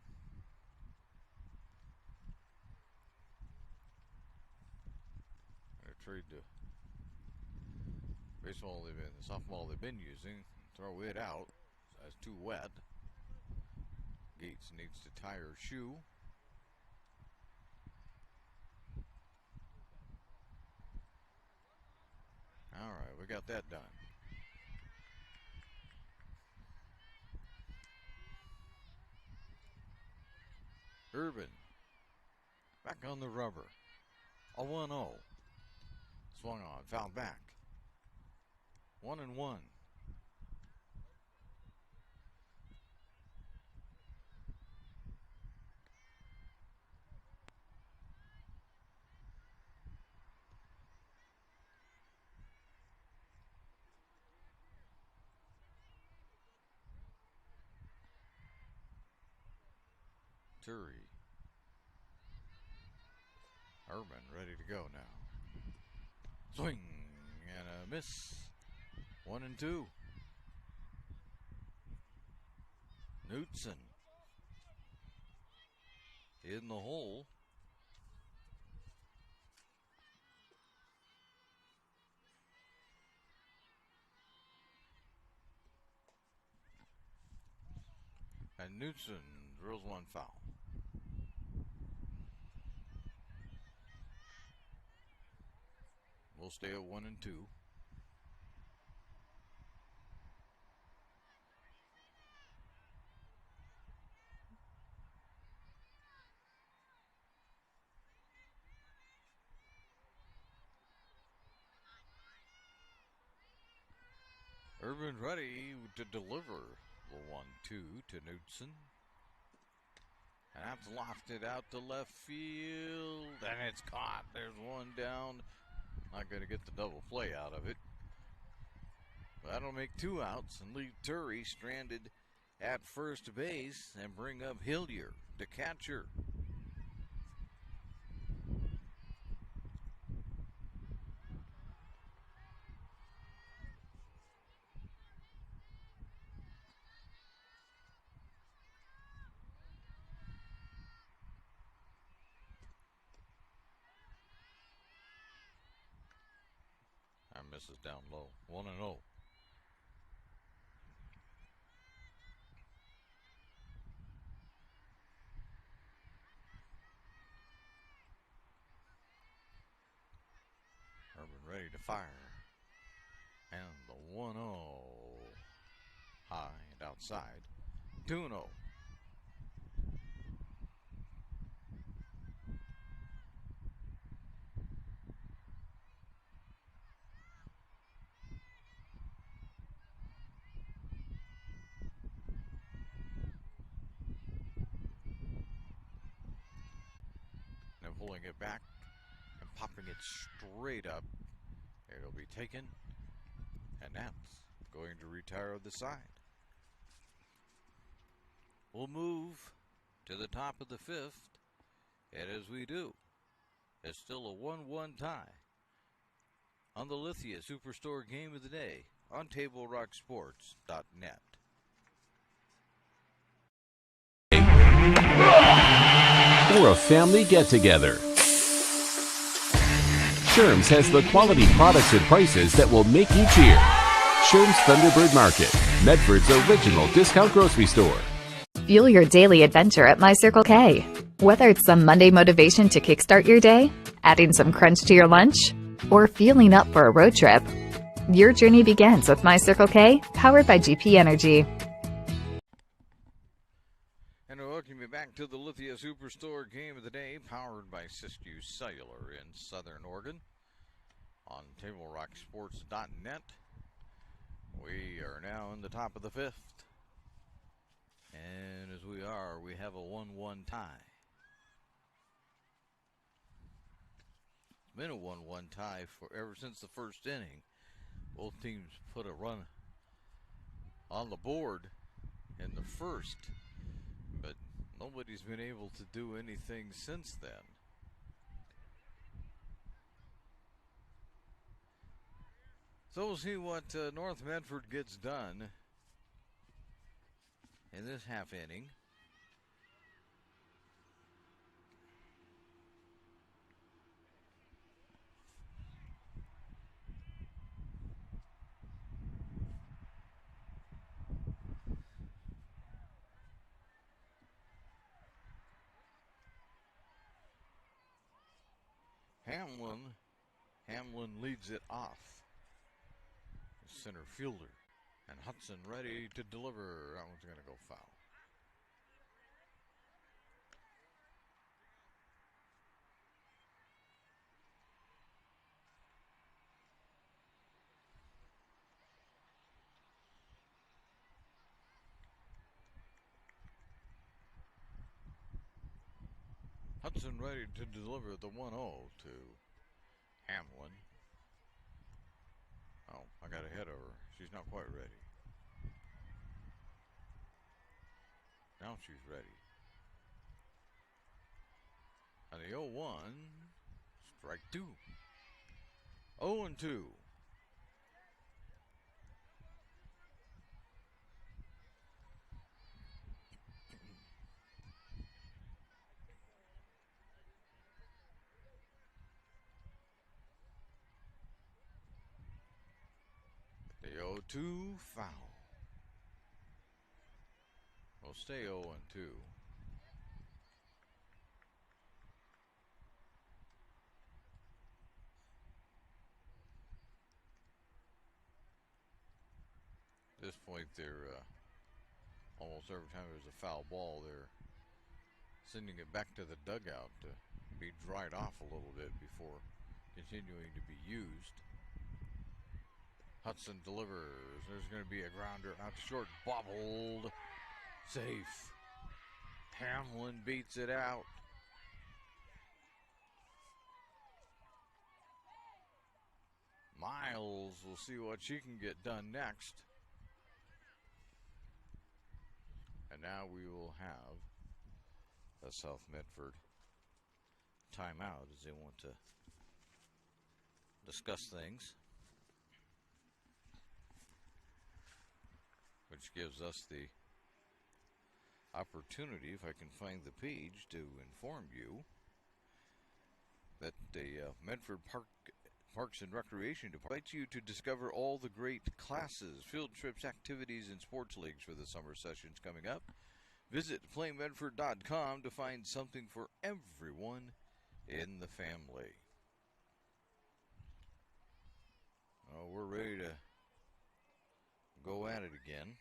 They're trade to baseball the softball they've been using. Throw it out. That's too wet. Gates needs to tie her shoe. All right, we got that done. Urban back on the rubber. A 1-0. Swung on, fouled back. 1-1. Turry. Urban ready to go now. Swing and a miss. 1-2. Knutson in the hole. And Knutson drills one foul. We'll stay at 1 and 2. Urban ready to deliver the 1-2 to Knudsen. And that's lofted out to left field, and it's caught. There's one down. Not going to get the double play out of it. That'll make 2 outs and leave Turry stranded at first base and bring up Hillier, the catcher. That misses down low. 1-0. Urban ready to fire. And the 1-0 high and outside. 2-0. Now pulling it back and popping it straight up. It'll be taken, and that's going to retire the side. We'll move to the top of the 5th, and as we do, it's still a 1-1 tie on the Lithia Superstore Game of the Day on TableRockSports.net. Or a family get-together. Sherm's has the quality products and prices that will make you cheer. Sherm's Thunderbird Market, Medford's original discount grocery store. Fuel your daily adventure at My Circle K. Whether it's some Monday motivation to kickstart your day, adding some crunch to your lunch, or fueling up for a road trip, your journey begins with My Circle K, powered by GP Energy. And we welcome you back to the Lithia Superstore Game of the Day, powered by Siskiyou Cellular in Southern Oregon on TableRockSports.net. We are now in the top of the 5th. And as we are, we have a 1-1 tie. It's been a 1-1 tie for ever since the first inning. Both teams put a run on the board in the first, but nobody's been able to do anything since then. So we'll see what North Medford gets done in this half inning. Hamlin leads it off. Center fielder. And Hudson ready to deliver. That one's going to go foul. Hudson ready to deliver the 1-0 to Hamlin. Oh, I got ahead of her. She's not quite ready. Now she's ready. And the 0-1, strike 2. 0-2. The 0-2 foul. We'll stay 0-2. point, they're almost every time there's a foul ball, they're sending it back to the dugout to be dried off a little bit before continuing to be used. Hudson delivers. There's going to be a grounder out to short. Bobbled. Safe. Hamlin beats it out. Miles will see what she can get done next. And now we will have a South Medford timeout as they want to discuss things, which gives us the opportunity, if I can find the page, to inform you that the Medford Parks and Recreation Department invites you to discover all the great classes, field trips, activities, and sports leagues for the summer sessions coming up. Visit playmedford.com to find something for everyone in the family. Oh, we're ready to go at it again.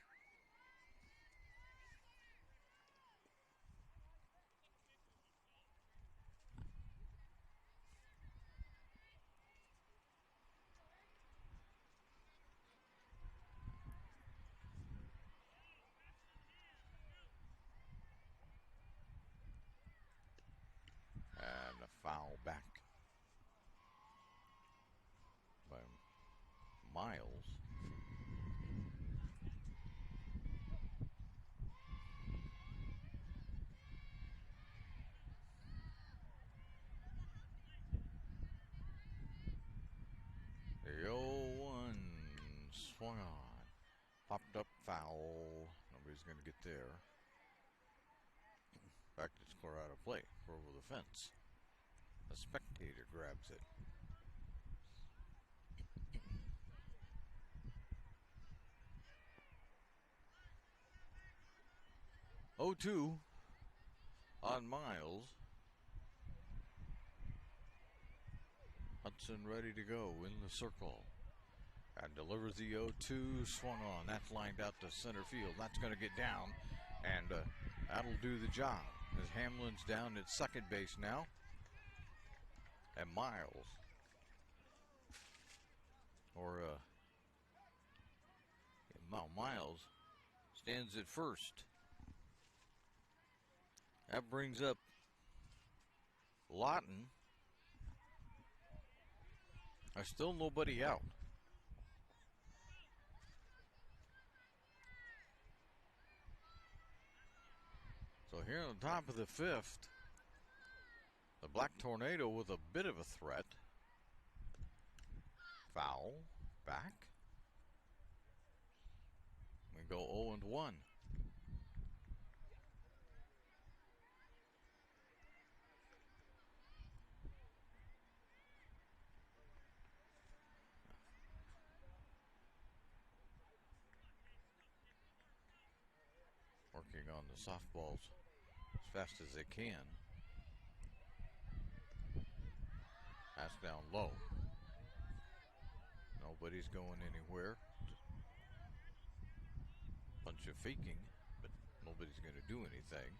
And a foul back by Miles. The 0-1 swung on. Popped up foul. Nobody's going to get there. Back to score out of play. Over the fence. A spectator grabs it. (0-2) on Miles. Hudson ready to go in the circle. And delivers the 0-2, swung on. That's lined out to center field. That's going to get down. And that'll do the job. As Hamlin's down at second base now. And Miles. Miles stands at first. That brings up Lawton. There's still nobody out. So here on the top of the fifth, the Black Tornado with a bit of a threat. Foul, back. We go 0-1. Working on the softballs as fast as they can. Pass down low. Nobody's going anywhere. Bunch of faking, but nobody's going to do anything.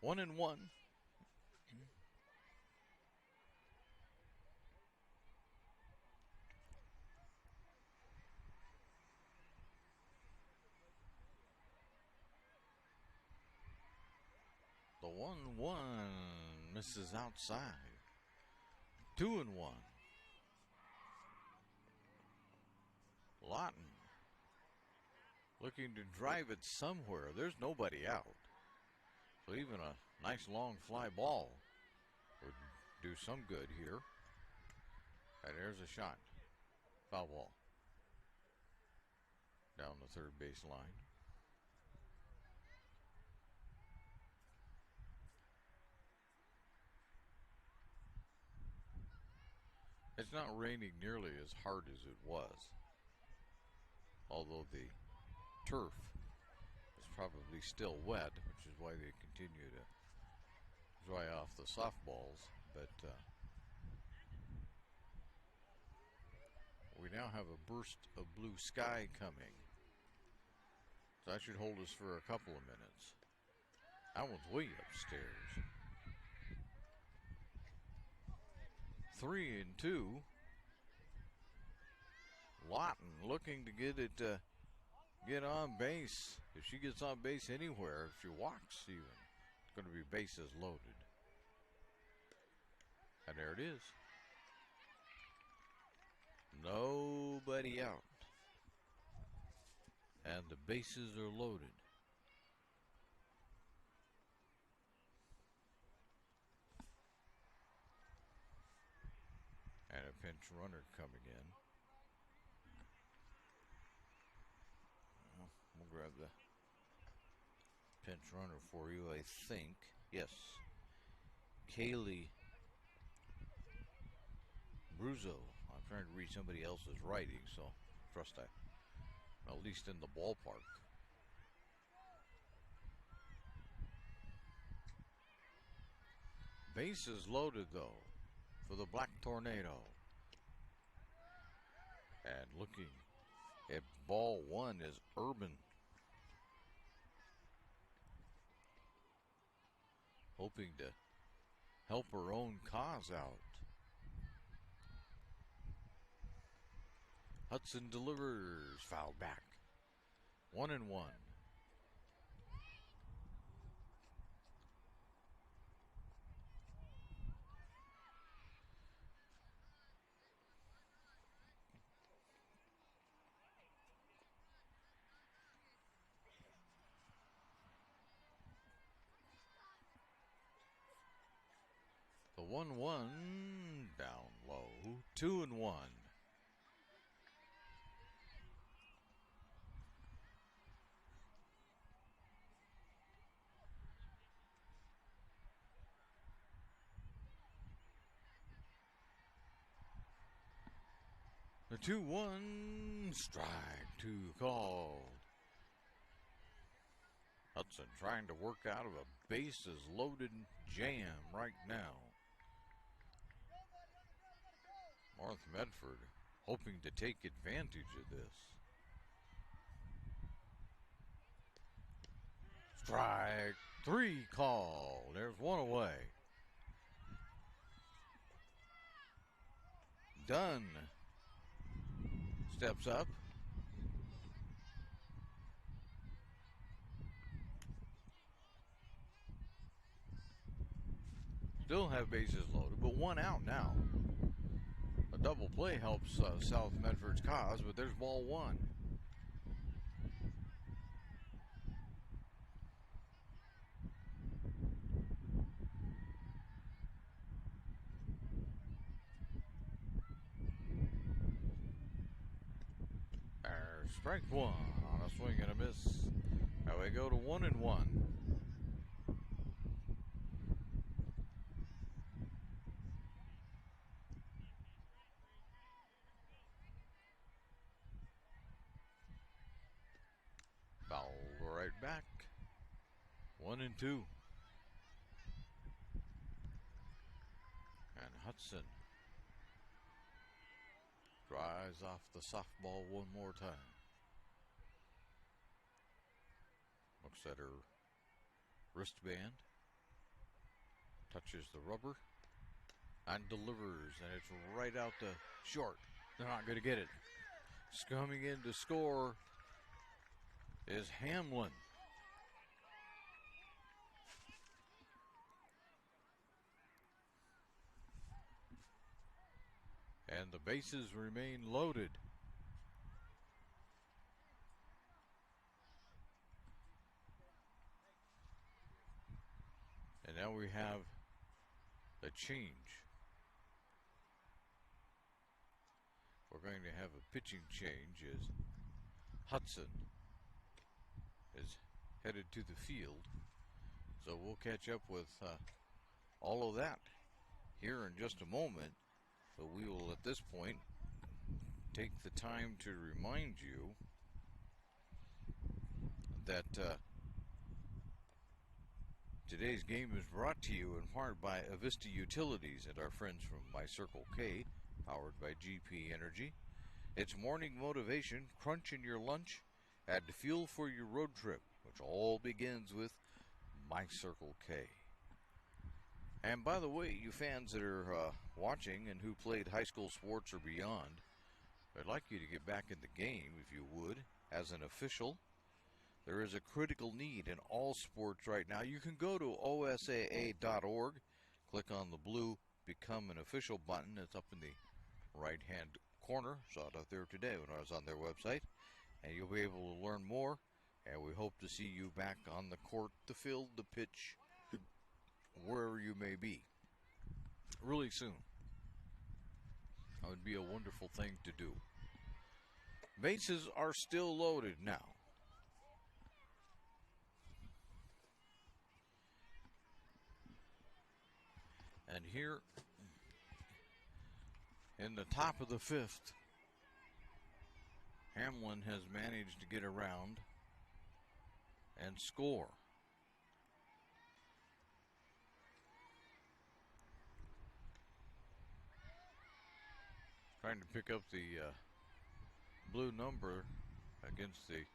1-1. The 1-1 misses outside. 2-1. Lawton looking to drive it somewhere. There's nobody out. So even a nice long fly ball would do some good here. And there's a shot. Foul ball. Down the third base line. It's not raining nearly as hard as it was, although the turf is probably still wet, which is why they continue to dry off the softballs. But we now have a burst of blue sky coming. So that should hold us for a couple of minutes. That one's way upstairs. 3-2. Lawton looking to get it get on base. If she gets on base anywhere, if she walks even, it's going to be bases loaded. And there it is. Nobody out. And the bases are loaded. And a pinch runner coming in. Well, we'll grab the pinch runner for you, I think. Yes. Kaylee Bruzo. I'm trying to read somebody else's writing, so trust I'm at least in the ballpark. Bases loaded, though, for the Black Tornado. And looking at ball one is Urban. Hoping to help her own cause out. Hudson delivers, fouled back. 1-1. The 1-1 down low, 2-1. The 2-1 strike, 2 called. Hudson trying to work out of a bases loaded jam right now. North Medford hoping to take advantage of this. Strike 3 call. There's one away. Dunn steps up. Still have bases loaded, but one out now. A double play helps South Medford's cause, but there's ball one. There's strike one on a swing and a miss. Now we go to 1-1. Foul right back. 1-2. And Hudson drives off the softball one more time. Looks at her wristband. Touches the rubber. And delivers. And it's right out to short. They're not going to get it. Coming in to score is Hamlin. And the bases remain loaded. And now we have a change. We're going to have a pitching change as Hudson is headed to the field. So we'll catch up with all of that here in just a moment. But we will at this point take the time to remind you that today's game is brought to you in part by Avista Utilities and our friends from My Circle K, powered by GP Energy. It's morning motivation, crunch in your lunch, Add the fuel for your road trip, which all begins with My Circle K. And by the way, you fans that are watching and who played high school sports or beyond, I'd like you to get back in the game, if you would, as an official. There is a critical need in all sports right now. You can go to osaa.org, click on the blue Become an Official button. It's up in the right-hand corner. Saw it up there today when I was on their website. And you'll be able to learn more. And we hope to see you back on the court, the field, the pitch, wherever you may be, really soon. That would be a wonderful thing to do. Bases are still loaded now. And here in the top of the fifth, Hamlin has managed to get around and score. Trying to pick up the blue number against the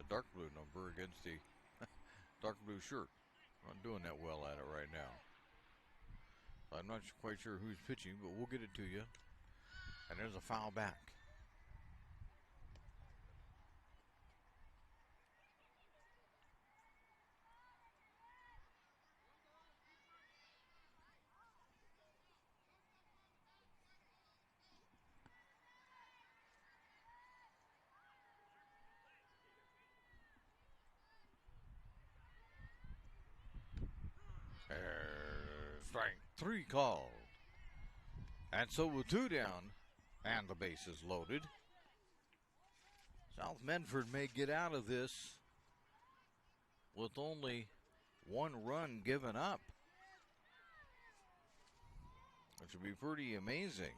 dark blue number against the dark blue shirt. Not doing that well at it right now. I'm not quite sure who's pitching, but we'll get it to you. And there's a foul back. Strike 3 called. And so with 2 down and the bases loaded, South Medford may get out of this with only 1 run given up, which would be pretty amazing.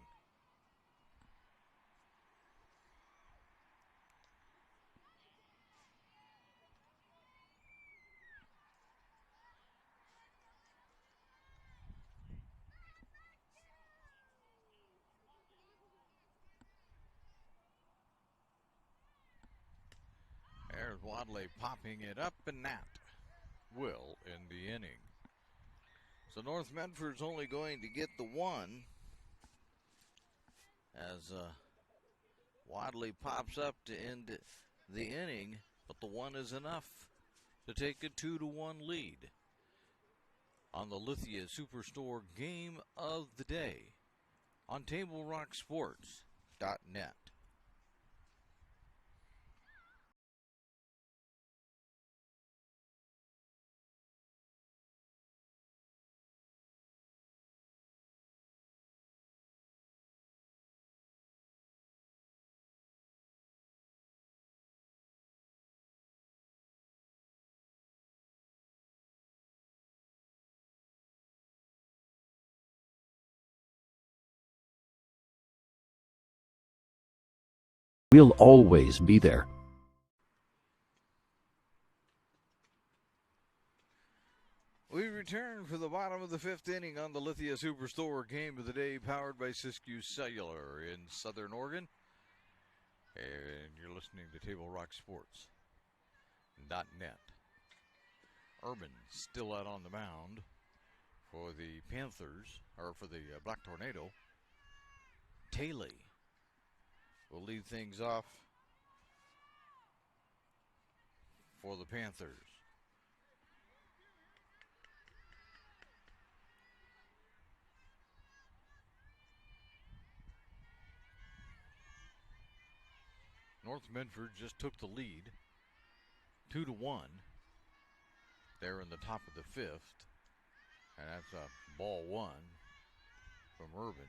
There's Wadley popping it up, and that will end the inning. So North Medford's only going to get the 1 as Wadley pops up to end the inning, but the 1 is enough to take a 2-1 lead on the Lithia Superstore Game of the Day on TableRockSports.net. We'll always be there. We return for the bottom of the 5th inning on the Lithia Superstore Game of the Day, powered by Siskiyou Cellular in Southern Oregon. And you're listening to TableRockSports.net. Urban still out on the mound for the Panthers, or for the Black Tornado. Taylor will lead things off for the Panthers. North Medford just took the lead 2-1 there in the top of the 5th, and that's a ball 1 from Urban.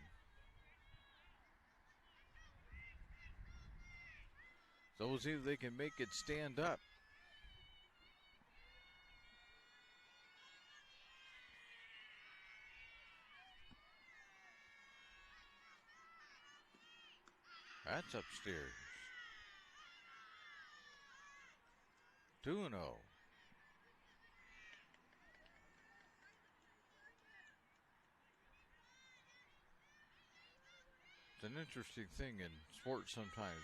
So we'll see if they can make it stand up. That's upstairs. 2-0. It's an interesting thing in sports sometimes.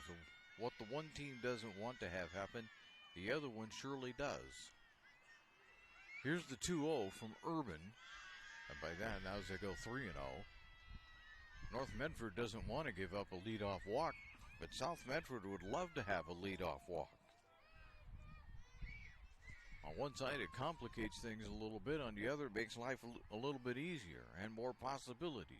What the one team doesn't want to have happen The other one surely does. Here's the 2-0 from Urban. And by that, now as they go 3-0. North Medford doesn't want to give up a leadoff walk, but South Medford would love to have a leadoff walk. On one side, it complicates things a little bit. On the other, it makes life a little bit easier and more possibilities.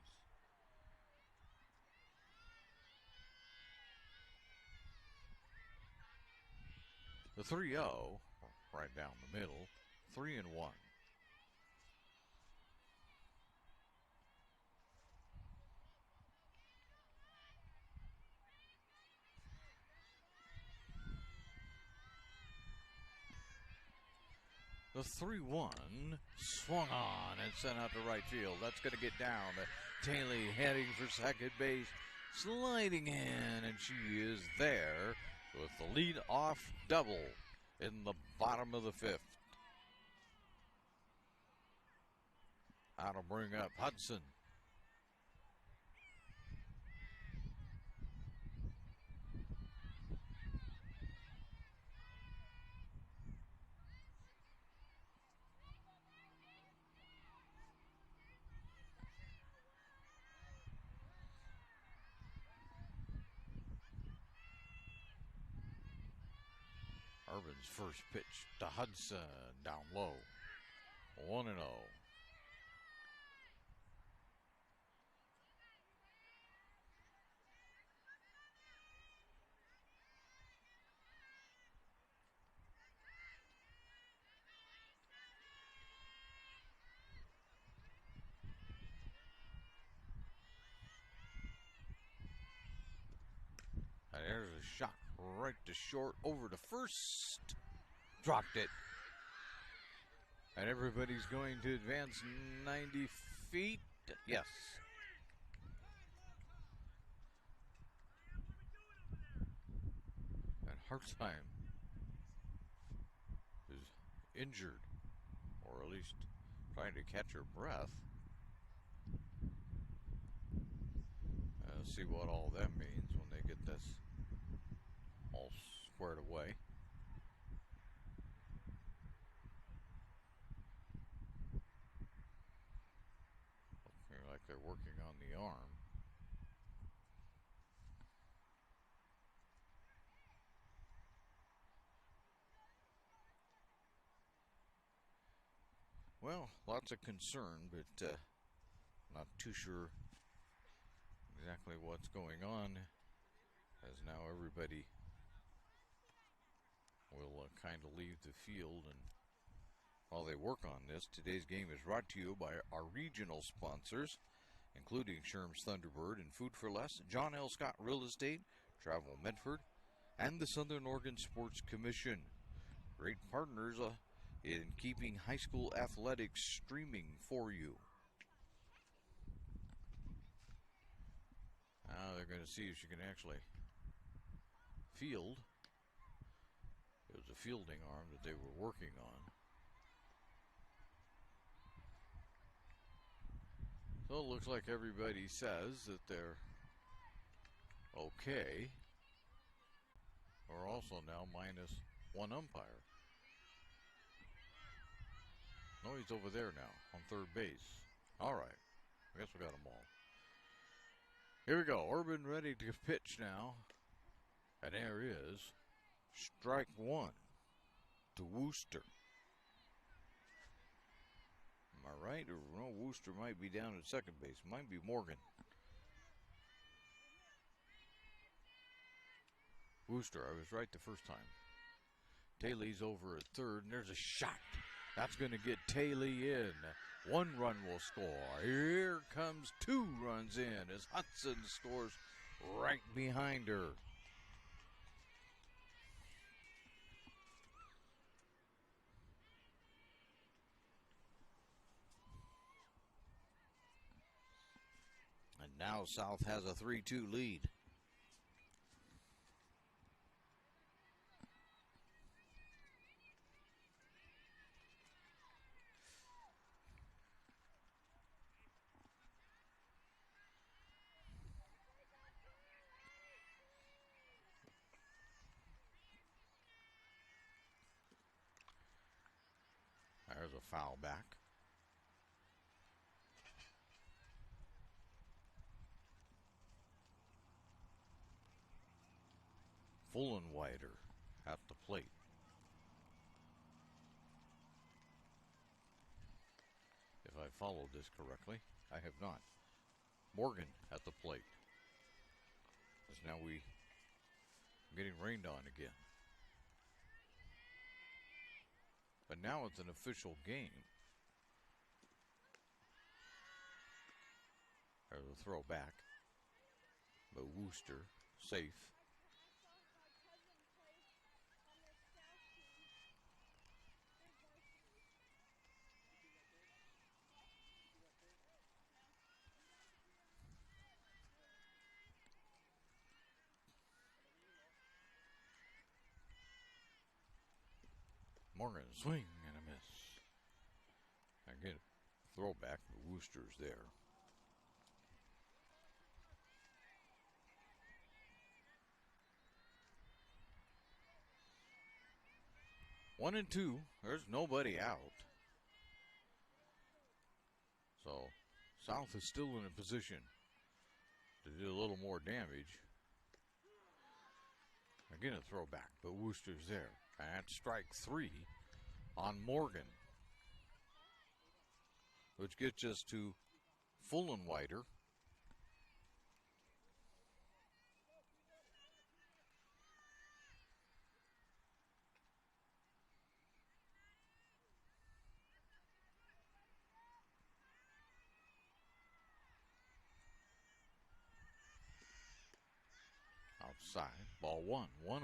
The 3-0, right down the middle, 3-1. The 3-1 swung on and sent out to right field. That's going to get down to Taylor heading for second base, sliding in, and she is there with the lead-off double in the bottom of the 5th. That'll bring up Hudson. Urban's first pitch to Hudson, down low, 1-0. And there's a shot right to short, over to first. Dropped it. And everybody's going to advance 90 feet. Yes. And Hartzheim is injured, or at least trying to catch her breath. Let's see what all that means when they get this all squared away. Looking like they're working on the arm. Well, lots of concern, but not too sure exactly what's going on, as now everybody will kind of leave the field. And while they work on this, today's game is brought to you by our regional sponsors, including Sherm's Thunderbird and Food for Less, John L. Scott Real Estate, Travel Medford, and the Southern Oregon Sports Commission. Great partners in keeping high school athletics streaming for you. Now they're going to see if she can actually field. It was a fielding arm that they were working on. So it looks like everybody says that they're okay. We're also now minus one umpire. No, he's over there now on third base. All right. I guess we got them all. Here we go. Urban ready to pitch now. And there is strike one to Wooster. Am I right? Or no, Wooster might be down at second base. Might be Morgan. Wooster, I was right the first time. Taylor's over at third, and there's a shot. That's going to get Taylor in. One run will score. Here comes 2 runs in as Hudson scores right behind her. And now South has a 3-2 lead. There's a foul back. Fullenwider at the plate. If I followed this correctly, I have not. Morgan at the plate. As now we getting rained on again. But now it's an official game. There's a throw back. But Wooster safe. Morgan swing and a miss. Again, throwback. Wooster's there. One and two. There's nobody out. So South is still in a position to do a little more damage. Again, a throwback, but Wooster's there. And strike three on Morgan, which gets us to Fullenwider. Outside, ball one, 1-0.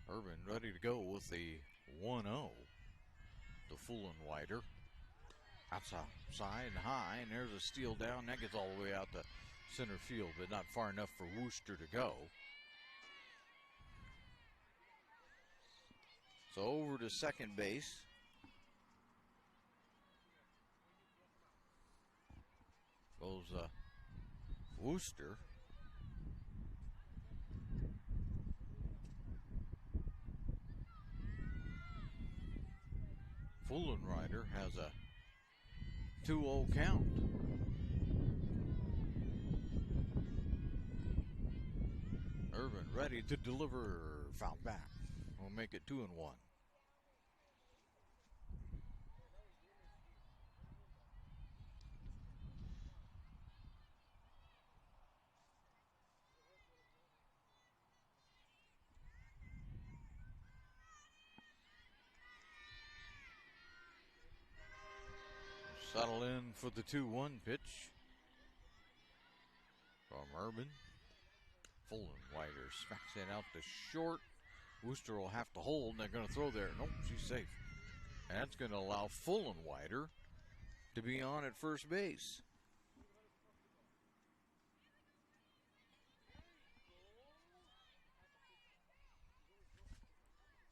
Urban ready to go with the 1-0 to Fullenwider. Outside and high, and there's a steal down. That gets all the way out to center field, but not far enough for Wooster to go. So over to second base. Goes Wooster. Fullenwider has a 2-0 count. Urban ready to deliver. Foul back. We'll make it 2-1. Settle in for the 2-1 pitch from Urban. Fullenwider smacks it out to short. Wooster will have to hold, and they're going to throw there. Nope, she's safe. And that's going to allow Fullenwider to be on at first base.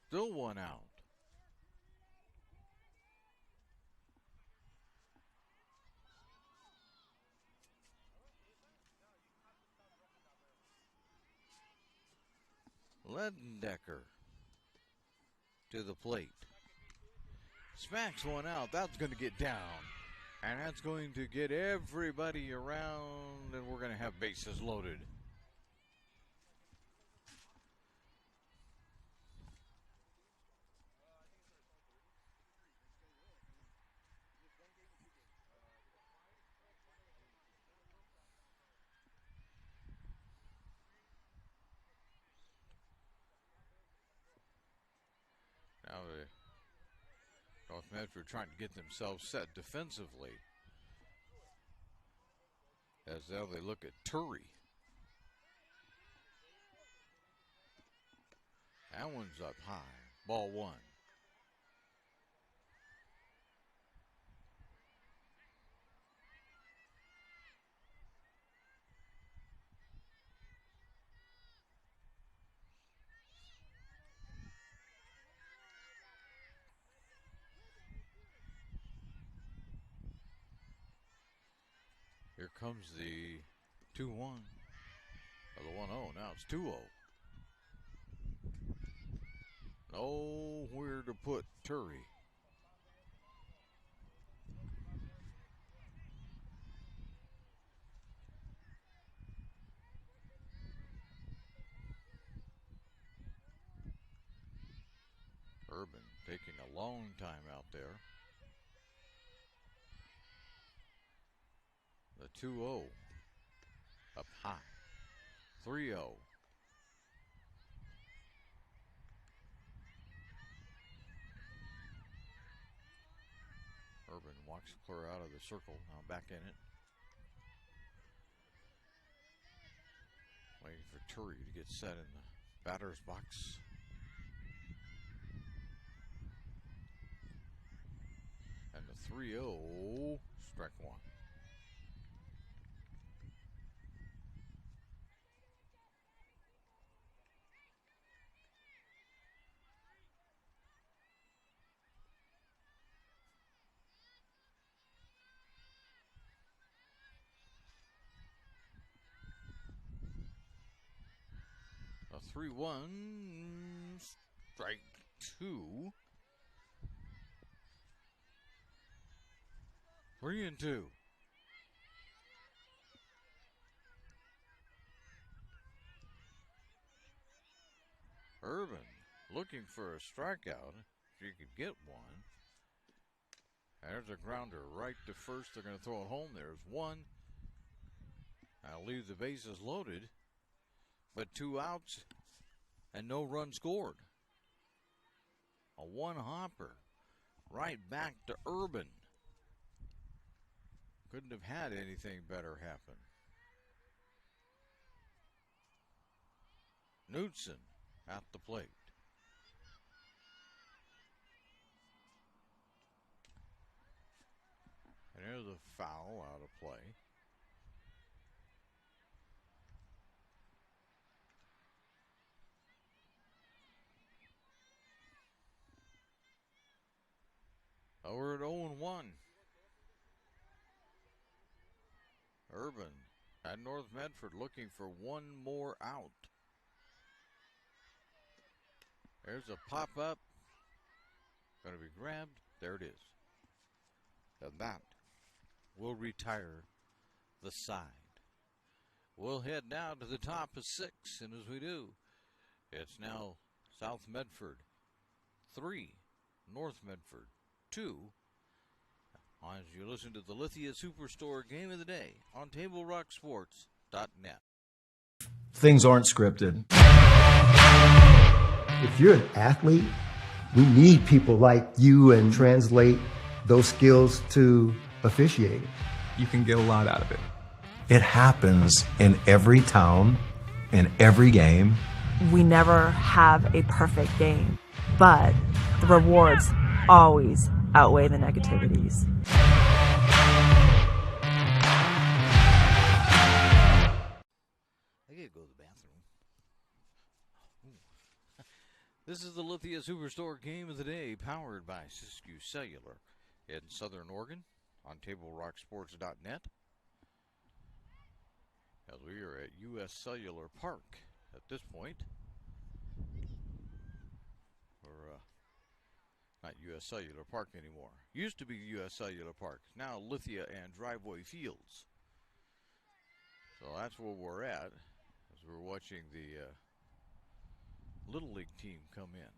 Still one out. Ledendecker to the plate. Smacks one out. That's going to get down. And that's going to get everybody around, and we're going to have bases loaded. Now North Medford trying to get themselves set defensively. As now they look at Turry. That one's up high. Ball one. Here comes the 2-1. Or the 1-0. Now it's 2-0. Nowhere to put Turry. Urban taking a long time out there. The 2-0 up high. 3-0. Urban walks clear out of the circle. Now back in it. Waiting for Turry to get set in the batter's box. And the 3-0, strike one. A 3-1, strike two. 3-2. Urban looking for a strikeout. If you could get one. There's a grounder right to first. They're going to throw it home. There's one. I'll leave the bases loaded. But 2 outs and no run scored. A one hopper right back to Urban. Couldn't have had anything better happen. Knudsen at the plate. And there's a foul out of play. Oh, we're at 0-1. Urban at North Medford looking for one more out. There's a pop-up. Going to be grabbed. There it is. And that will retire the side. We'll head now to the top of 6, and as we do, it's now South Medford 3, North Medford 2. As you listen to the Lithia Superstore Game of the Day on TableRockSports.net. Things aren't scripted. If you're an athlete, we need people like you and translate those skills to officiating. You can get a lot out of it. It happens in every town, in every game. We never have a perfect game, but the rewards always outweigh the negativities. I gotta go to the bathroom. This is the Lithia Superstore Game of the Day, powered by Siskiyou Cellular in Southern Oregon on TableRockSports.net. As we are at U.S. Cellular Park at this point. Or not U.S. Cellular Park anymore. Used to be U.S. Cellular Park. Now Lithia and Driveway Fields. So that's where we're at as we're watching the Little League team come in.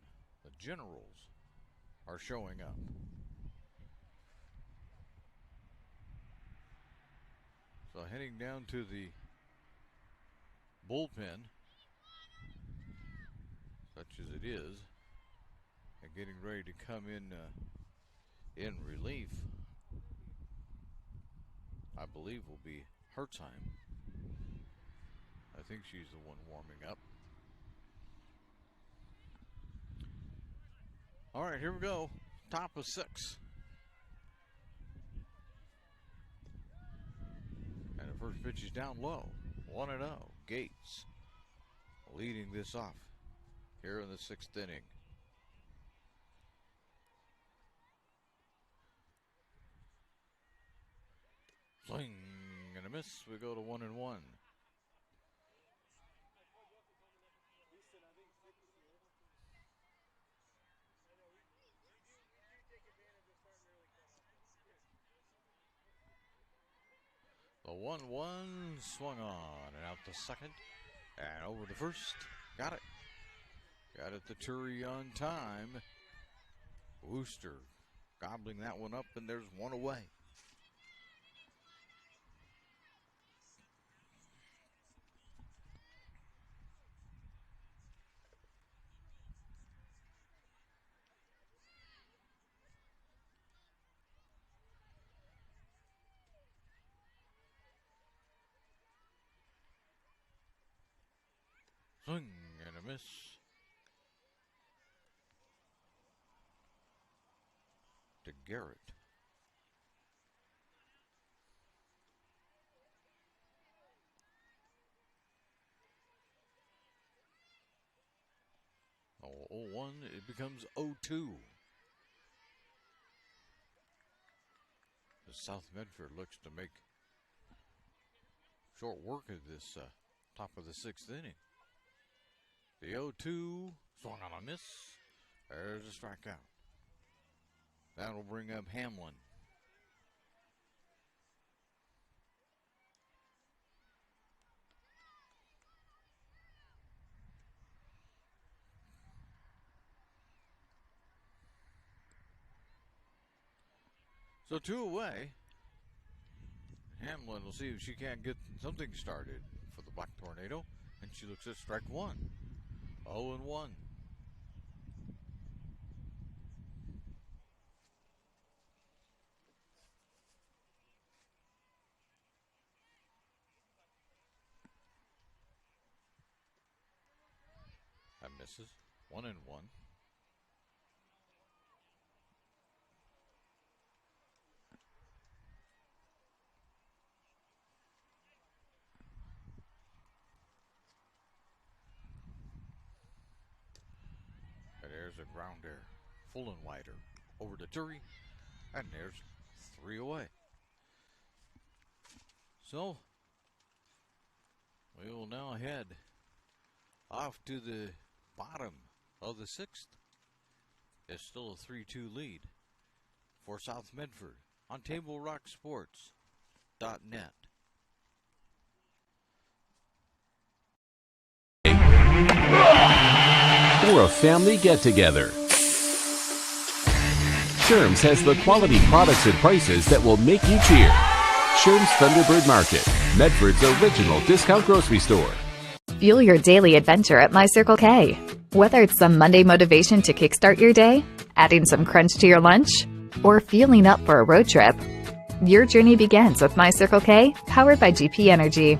The Generals are showing up. So heading down to the bullpen, such as it is, and getting ready to come in relief, I believe will be Hertzheim. I think she's the one warming up. All right, here we go. Top of 6. And the first pitch is down low. 1-0. Gates leading this off here in the 6th inning. Swing and a miss. We go to 1-1. The 1-1 swung on and out the second and over the first. Got it. Got it to Turi on time. Wooster gobbling that one up, and there's one away. Swing and a miss. To Garrett. Oh, 0-1, it becomes 0-2. The South Medford looks to make short work of this top of the sixth inning. The 0-2 swung on a miss. There's a strikeout. That'll bring up Hamlin. So 2 away. Hamlin will see if she can't get something started for the Black Tornado. And she looks at strike one. 0-1. That misses. 1-1. And there's a grounder, full and wider, over to Turi, and there's 3 away. So we will now head off to the bottom of the sixth. It's still a 3-2 lead for South Medford on TableRockSports.net. Or a family get-together. Sherm's has the quality products and prices that will make you cheer. Sherm's Thunderbird Market, Medford's original discount grocery store. Fuel your daily adventure at My Circle K. Whether it's some Monday motivation to kickstart your day, adding some crunch to your lunch, or fueling up for a road trip, your journey begins with My Circle K, powered by GP Energy.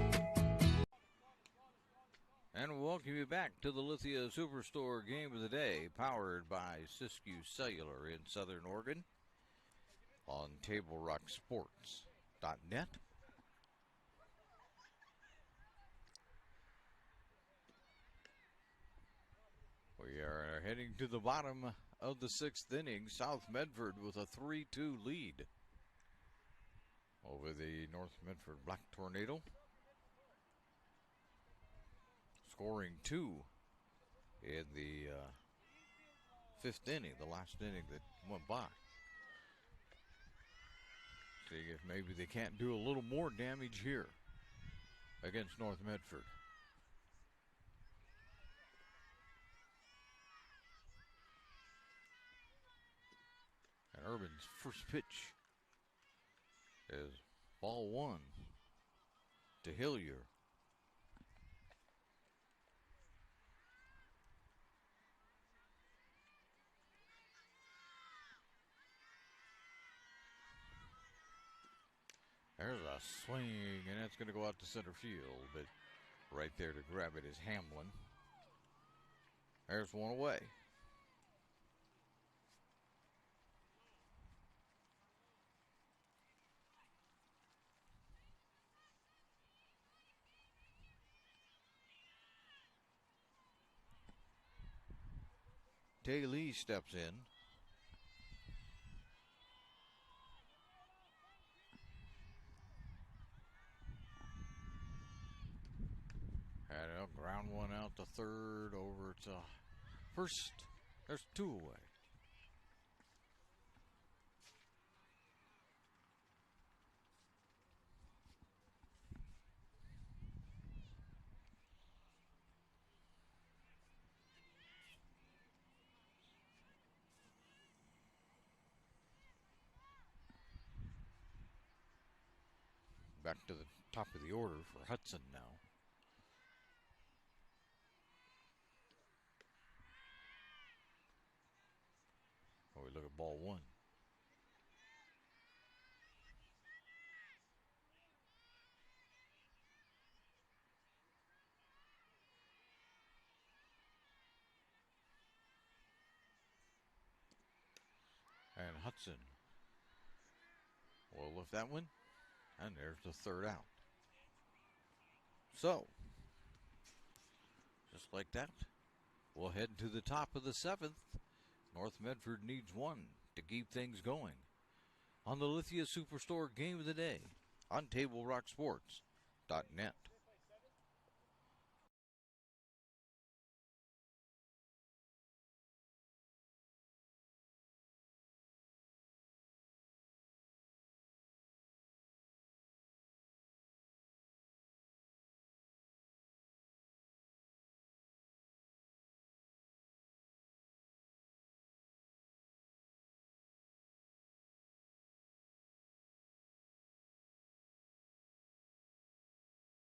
And we'll welcome you back to the Lithia Superstore Game of the Day, powered by Siskiyou Cellular in Southern Oregon on TableRockSports.net. We are heading to the bottom of the sixth inning. South Medford with a 3-2 lead over the North Medford Black Tornado. Scoring 2 in the fifth inning, the last inning that went by. See if maybe they can't do a little more damage here against North Medford. And Urban's first pitch is ball 1 to Hillier. There's a swing, and that's going to go out to center field, but right there to grab it is Hamlin. There's one away. Daly steps in. And he'll ground one out to third, over to first. There's two away. Back to the top of the order for Hudson now. Oh, we look at ball one. And Hudson will lift that one. And there's the third out. So, just like that, we'll head to the top of the seventh. North Medford needs one to keep things going. On the Lithia Superstore Game of the Day on TableRockSports.net.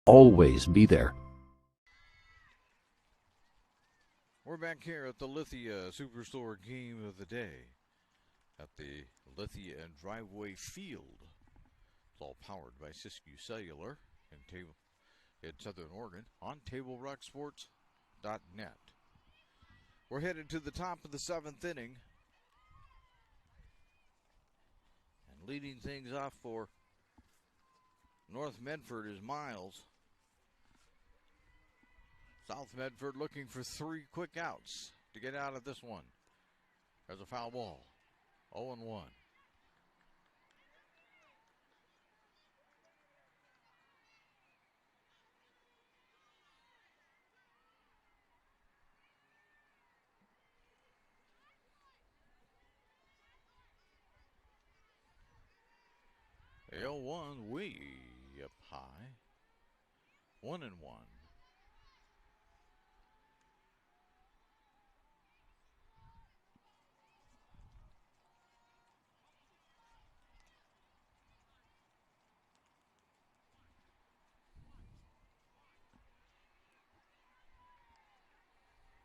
Always be there. We're back here at the Lithia Superstore Game of the Day at the Lithia and Driveway Field. It's all powered by Siskiyou Cellular in Southern Oregon on TableRockSports.net. We're headed to the top of the seventh inning. And leading things off for North Medford is Miles. South Medford looking for 3 quick outs to get out of this one. There's a foul ball. 0-1. The 0-1 way up high. 1-1.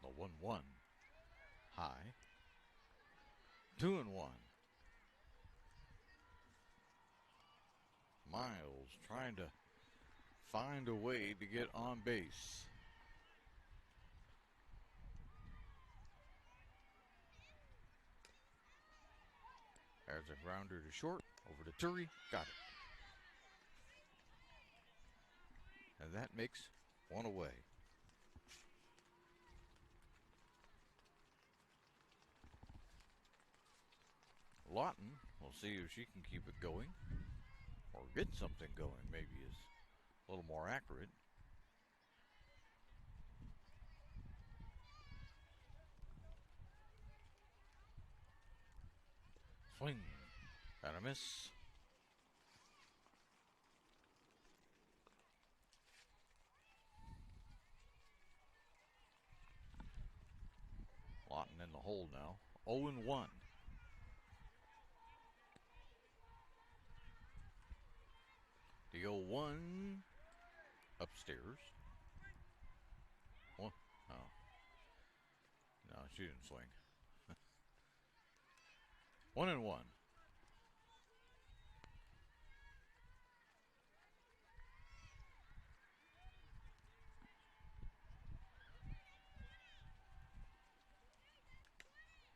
The 1-1 high. 2-1. Miles trying to find a way to get on base. There's a grounder to short. Over to Turi. Got it. And that makes one away. Lawton, we'll see if she can keep it going. Or get something going, maybe is a little more accurate. Swing. And a miss. Lawton in the hole now. 0-1. The 0-1 upstairs. What? Oh. No, she didn't swing. 1-1.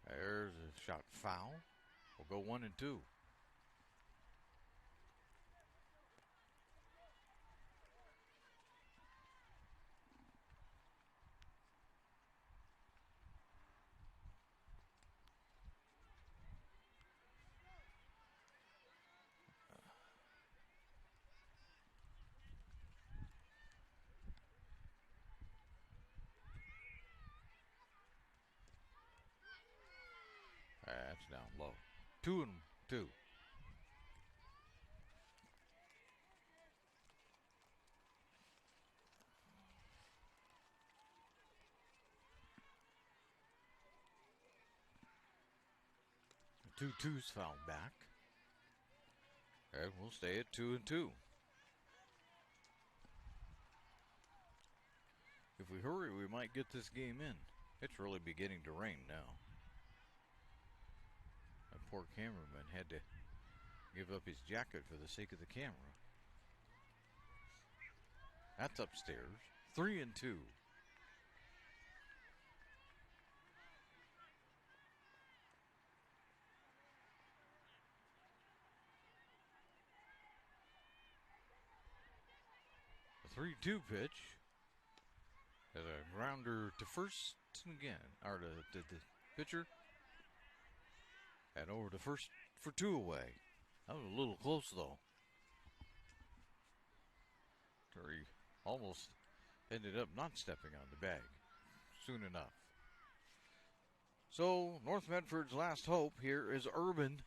There's a shot foul. We'll go 1-2. That's down low. 2-2. The 2-2's fouled back. And we'll stay at 2-2. If we hurry, we might get this game in. It's really beginning to rain now. That poor cameraman had to give up his jacket for the sake of the camera. That's upstairs. 3-2. The 3-2 pitch is a grounder to first again, or the pitcher, and over to first for 2 away. That was a little close though. He almost ended up not stepping on the bag soon enough. So North Medford's last hope here is Urban.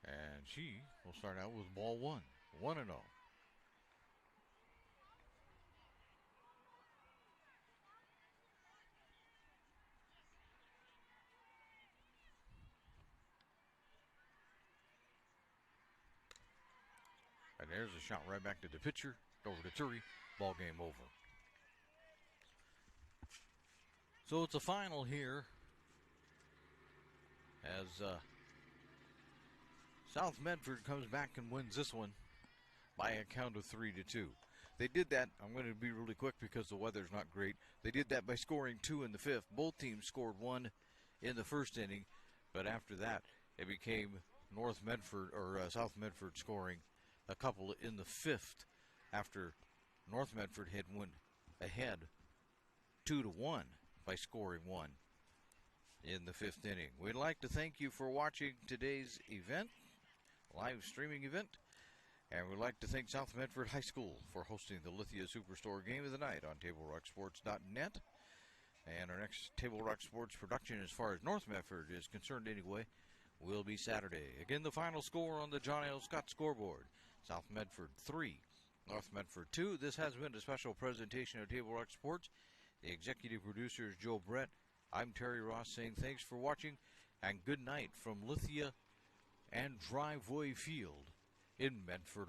And she will start out with ball 1, 1-0. And there's a shot right back to the pitcher, over to Turi. Ball game over. So it's a final here as South Medford comes back and wins this one by a count of 3-2. They did that, I'm going to be really quick because the weather's not great. They did that by scoring 2 in the 5th. Both teams scored 1 in the first inning, but after that it became North Medford or South Medford scoring a couple in the 5th after North Medford had went ahead 2-1 by scoring 1 in the 5th inning. We'd like to thank you for watching today's event, live streaming event, and we'd like to thank South Medford High School for hosting the Lithia Superstore Game of the Night on TableRockSports.net. And our next Table Rock Sports production, as far as North Medford is concerned anyway, will be Saturday. Again, the final score on the John L. Scott scoreboard: South Medford 3, North Medford 2. This has been a special presentation of Table Rock Sports. The executive producer is Joe Brett. I'm Terry Ross saying thanks for watching and good night from Lithia and Driveway Field in Medford,